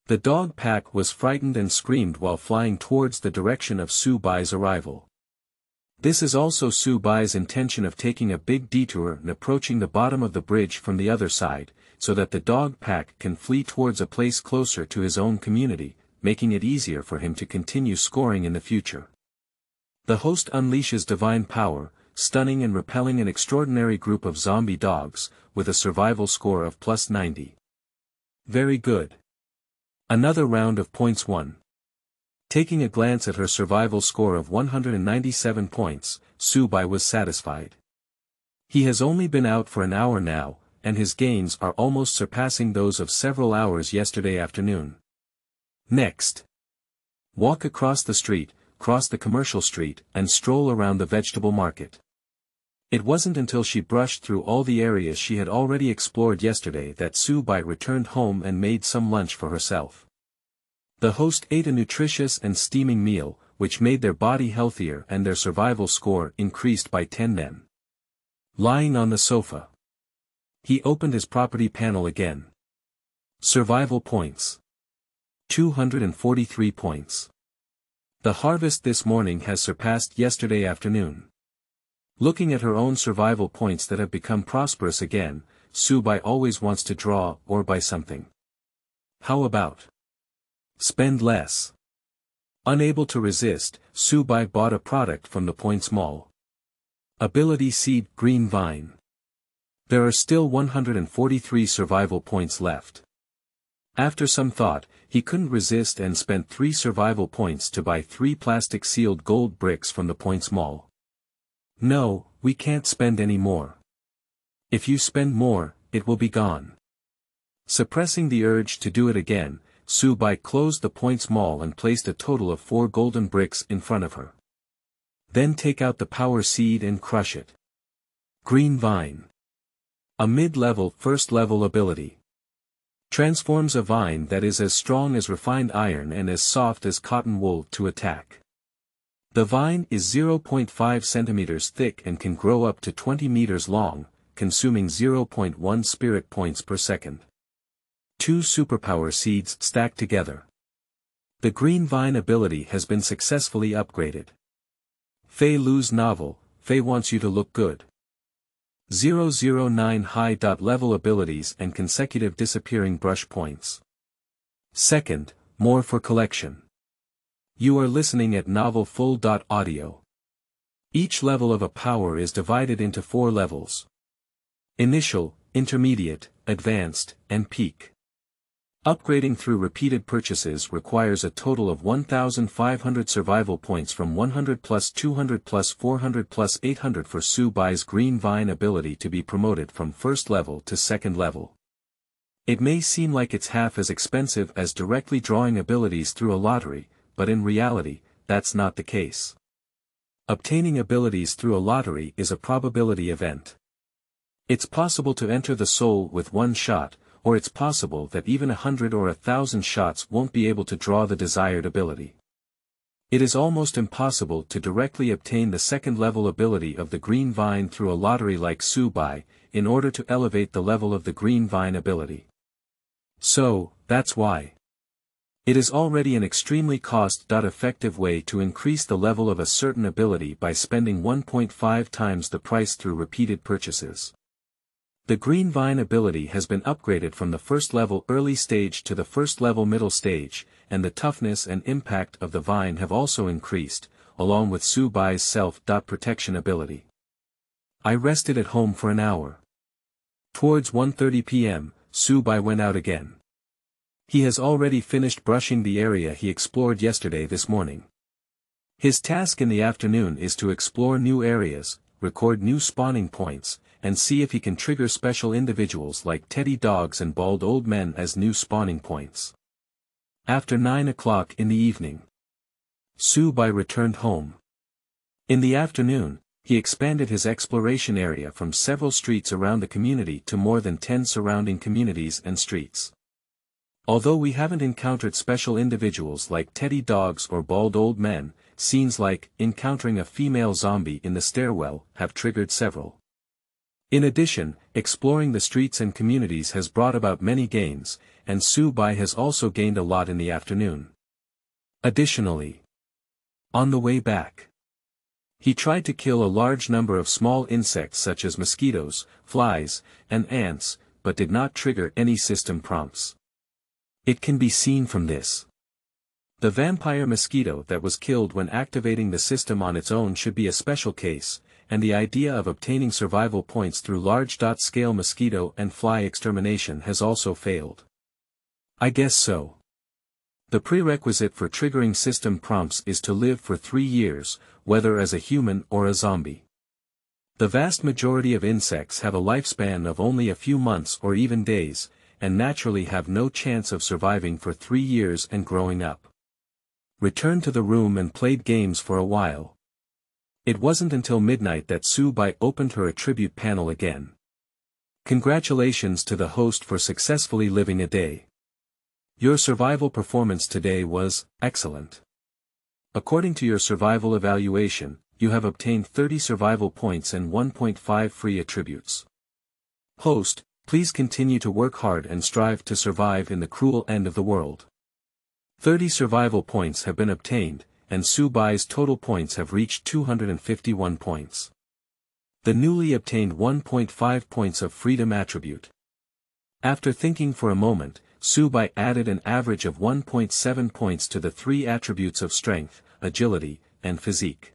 The dog pack was frightened and screamed while flying towards the direction of Su-bai's arrival. This is also Su-bai's intention of taking a big detour and approaching the bottom of the bridge from the other side, so that the dog pack can flee towards a place closer to his own community, making it easier for him to continue scoring in the future. The host unleashes divine power, stunning and repelling an extraordinary group of zombie dogs, with a survival score of +90. Very good. Another round of points won. Taking a glance at her survival score of 197 points, Su-bai was satisfied. He has only been out for an hour now, and his gains are almost surpassing those of several hours yesterday afternoon. Next. Walk across the street, cross the commercial street, and stroll around the vegetable market. It wasn't until she brushed through all the areas she had already explored yesterday that Su-bai returned home and made some lunch for herself. The host ate a nutritious and steaming meal, which made their body healthier and their survival score increased by 10 nem. Lying on the sofa. He opened his property panel again. Survival points. 243 points. The harvest this morning has surpassed yesterday afternoon. Looking at her own survival points that have become prosperous again, Su-bai always wants to draw or buy something. How about spend less? Unable to resist, Su-bai bought a product from the Points Mall. Ability Seed Green Vine. There are still 143 survival points left. After some thought, he couldn't resist and spent 3 survival points to buy 3 plastic-sealed gold bricks from the Points Mall. No, we can't spend any more. If you spend more, it will be gone. Suppressing the urge to do it again, Su-bai closed the Points Mall and placed a total of 4 golden bricks in front of her. Then take out the power seed and crush it. Green Vine. A mid-level first-level ability. Transforms a vine that is as strong as refined iron and as soft as cotton wool to attack. The vine is 0.5 centimeters thick and can grow up to 20 meters long, consuming 0.1 spirit points per second. 2 superpower seeds stacked together. The Green Vine ability has been successfully upgraded. Fei Lu's novel, Fei Wants You to Look Good. 009 high-level abilities and consecutive disappearing brush points. Second, more for collection. You are listening at Novel Full.audio. Each level of a power is divided into 4 levels. Initial, Intermediate, Advanced, and Peak. Upgrading through repeated purchases requires a total of 1,500 survival points from 100 plus 200 plus 400 plus 800 for Su-bai's Green Vine ability to be promoted from first level to second level. It may seem like it's half as expensive as directly drawing abilities through a lottery, but in reality, that's not the case. Obtaining abilities through a lottery is a probability event. It's possible to enter the soul with 1 shot, or it's possible that even 100 or 1,000 shots won't be able to draw the desired ability. It is almost impossible to directly obtain the second-level ability of the Green Vine through a lottery like Su-bai, in order to elevate the level of the Green Vine ability. So, that's why. It is already an extremely cost-effective way to increase the level of a certain ability by spending 1.5 times the price through repeated purchases. The Green Vine ability has been upgraded from the first level early stage to the first level middle stage, and the toughness and impact of the vine have also increased, along with Su-bai's self-protection ability. I rested at home for an hour. Towards 1:30 p.m., Su-bai went out again. He has already finished brushing the area he explored yesterday this morning. His task in the afternoon is to explore new areas, record new spawning points, and see if he can trigger special individuals like teddy dogs and bald old men as new spawning points. After 9 o'clock in the evening, Su-bai returned home. In the afternoon, he expanded his exploration area from several streets around the community to more than 10 surrounding communities and streets. Although we haven't encountered special individuals like teddy dogs or bald old men, scenes like encountering a female zombie in the stairwell have triggered several. In addition, exploring the streets and communities has brought about many gains, and Su-bai has also gained a lot in the afternoon. Additionally, on the way back, he tried to kill a large number of small insects such as mosquitoes, flies, and ants, but did not trigger any system prompts. It can be seen from this. The vampire mosquito that was killed when activating the system on its own should be a special case, and the idea of obtaining survival points through large-scale mosquito and fly extermination has also failed. I guess so. The prerequisite for triggering system prompts is to live for 3 years, whether as a human or a zombie. The vast majority of insects have a lifespan of only a few months or even days, and naturally have no chance of surviving for 3 years and growing up. Returned to the room and played games for a while. It wasn't until midnight that Su-bai opened her attribute panel again. Congratulations to the host for successfully living a day. Your survival performance today was excellent. According to your survival evaluation, you have obtained 30 survival points and 1.5 free attributes. Host, please continue to work hard and strive to survive in the cruel end of the world. 30 survival points have been obtained, and Su-bai's total points have reached 251 points. The newly obtained 1.5 points of freedom attribute. After thinking for a moment, Su-bai added an average of 1.7 points to the 3 attributes of strength, agility, and physique.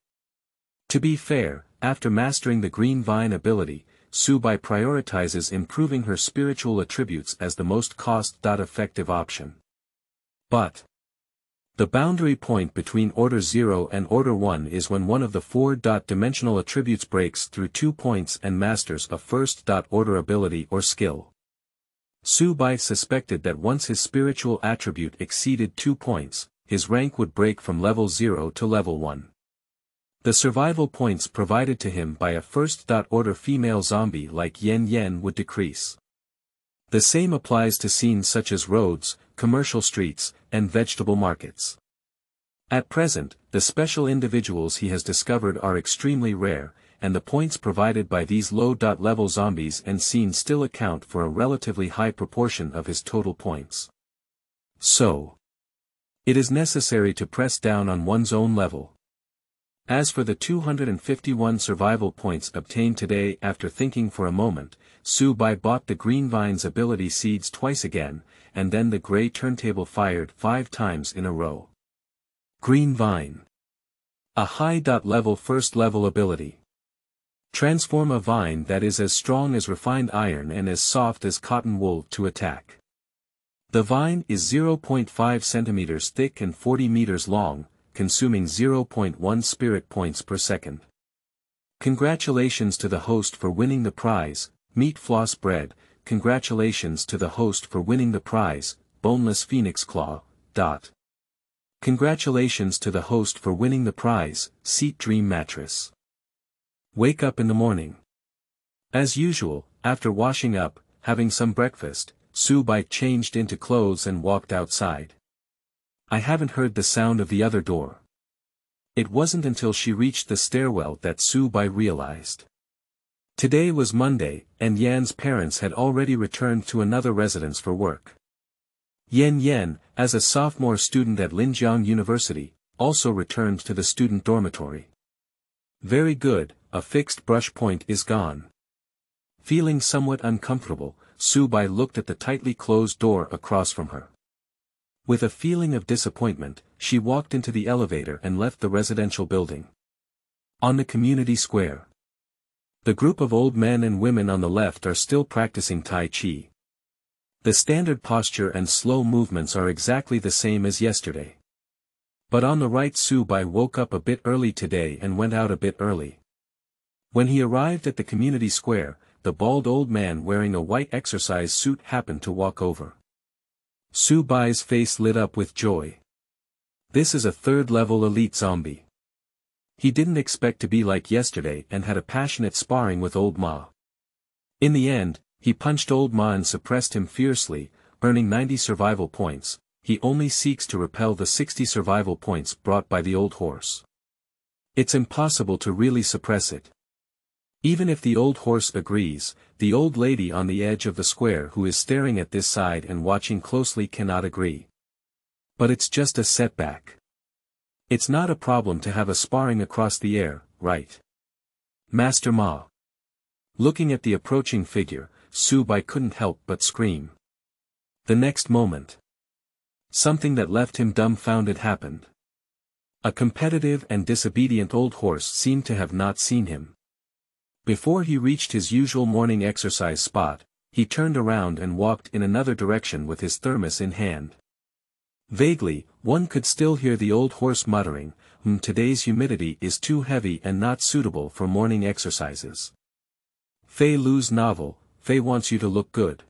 To be fair, after mastering the green vine ability, Su-bai prioritizes improving her spiritual attributes as the most cost-effective option. But the boundary point between Order 0 and Order 1 is when one of the 4-dimensional attributes breaks through 2 points and masters a first-order ability or skill. Su-bai suspected that once his spiritual attribute exceeded 2 points, his rank would break from level 0 to level 1. The survival points provided to him by a first-order female zombie like Yen Yen would decrease. The same applies to scenes such as roads, commercial streets, and vegetable markets. At present, the special individuals he has discovered are extremely rare, and the points provided by these low-level zombies and scenes still account for a relatively high proportion of his total points. So, it is necessary to press down on one's own level. As for the 251 survival points obtained today, after thinking for a moment, Su-bai bought the Green Vine's ability seeds twice again, and then the gray turntable fired 5 times in a row. Green Vine. A high-level first-level ability. Transform a vine that is as strong as refined iron and as soft as cotton wool to attack. The vine is 0.5 centimeters thick and 40 meters long, consuming 0.1 spirit points per second. Congratulations to the host for winning the prize, Meat Floss Bread. Congratulations to the host for winning the prize, Boneless Phoenix Claw. Congratulations to the host for winning the prize, Seat Dream Mattress. Wake up in the morning. As usual, after washing up, having some breakfast, Su-bai changed into clothes and walked outside. I haven't heard the sound of the other door. It wasn't until she reached the stairwell that Su-bai realized. Today was Monday, and Yan's parents had already returned to another residence for work. Yen Yen, as a sophomore student at Linjiang University, also returned to the student dormitory. Very good, a fixed brush point is gone. Feeling somewhat uncomfortable, Su-bai looked at the tightly closed door across from her. With a feeling of disappointment, she walked into the elevator and left the residential building. On the community square. The group of old men and women on the left are still practicing Tai Chi. The standard posture and slow movements are exactly the same as yesterday. But on the right, Su-bai woke up a bit early today and went out a bit early. When he arrived at the community square, the bald old man wearing a white exercise suit happened to walk over. Su Bai's face lit up with joy. This is a third-level elite zombie. He didn't expect to be like yesterday and had a passionate sparring with Old Ma. In the end, he punched Old Ma and suppressed him fiercely, earning 90 survival points. He only seeks to repel the 60 survival points brought by the old horse. It's impossible to really suppress it. Even if the old horse agrees, the old lady on the edge of the square who is staring at this side and watching closely cannot agree. But it's just a setback. It's not a problem to have a sparring across the air, right? Master Ma. Looking at the approaching figure, Su Bai couldn't help but scream. The next moment, something that left him dumbfounded happened. A competitive and disobedient old horse seemed to have not seen him. Before he reached his usual morning exercise spot, he turned around and walked in another direction with his thermos in hand. Vaguely, one could still hear the old horse muttering, today's humidity is too heavy and not suitable for morning exercises. Fei Lu's novel, Fei wants you to look good.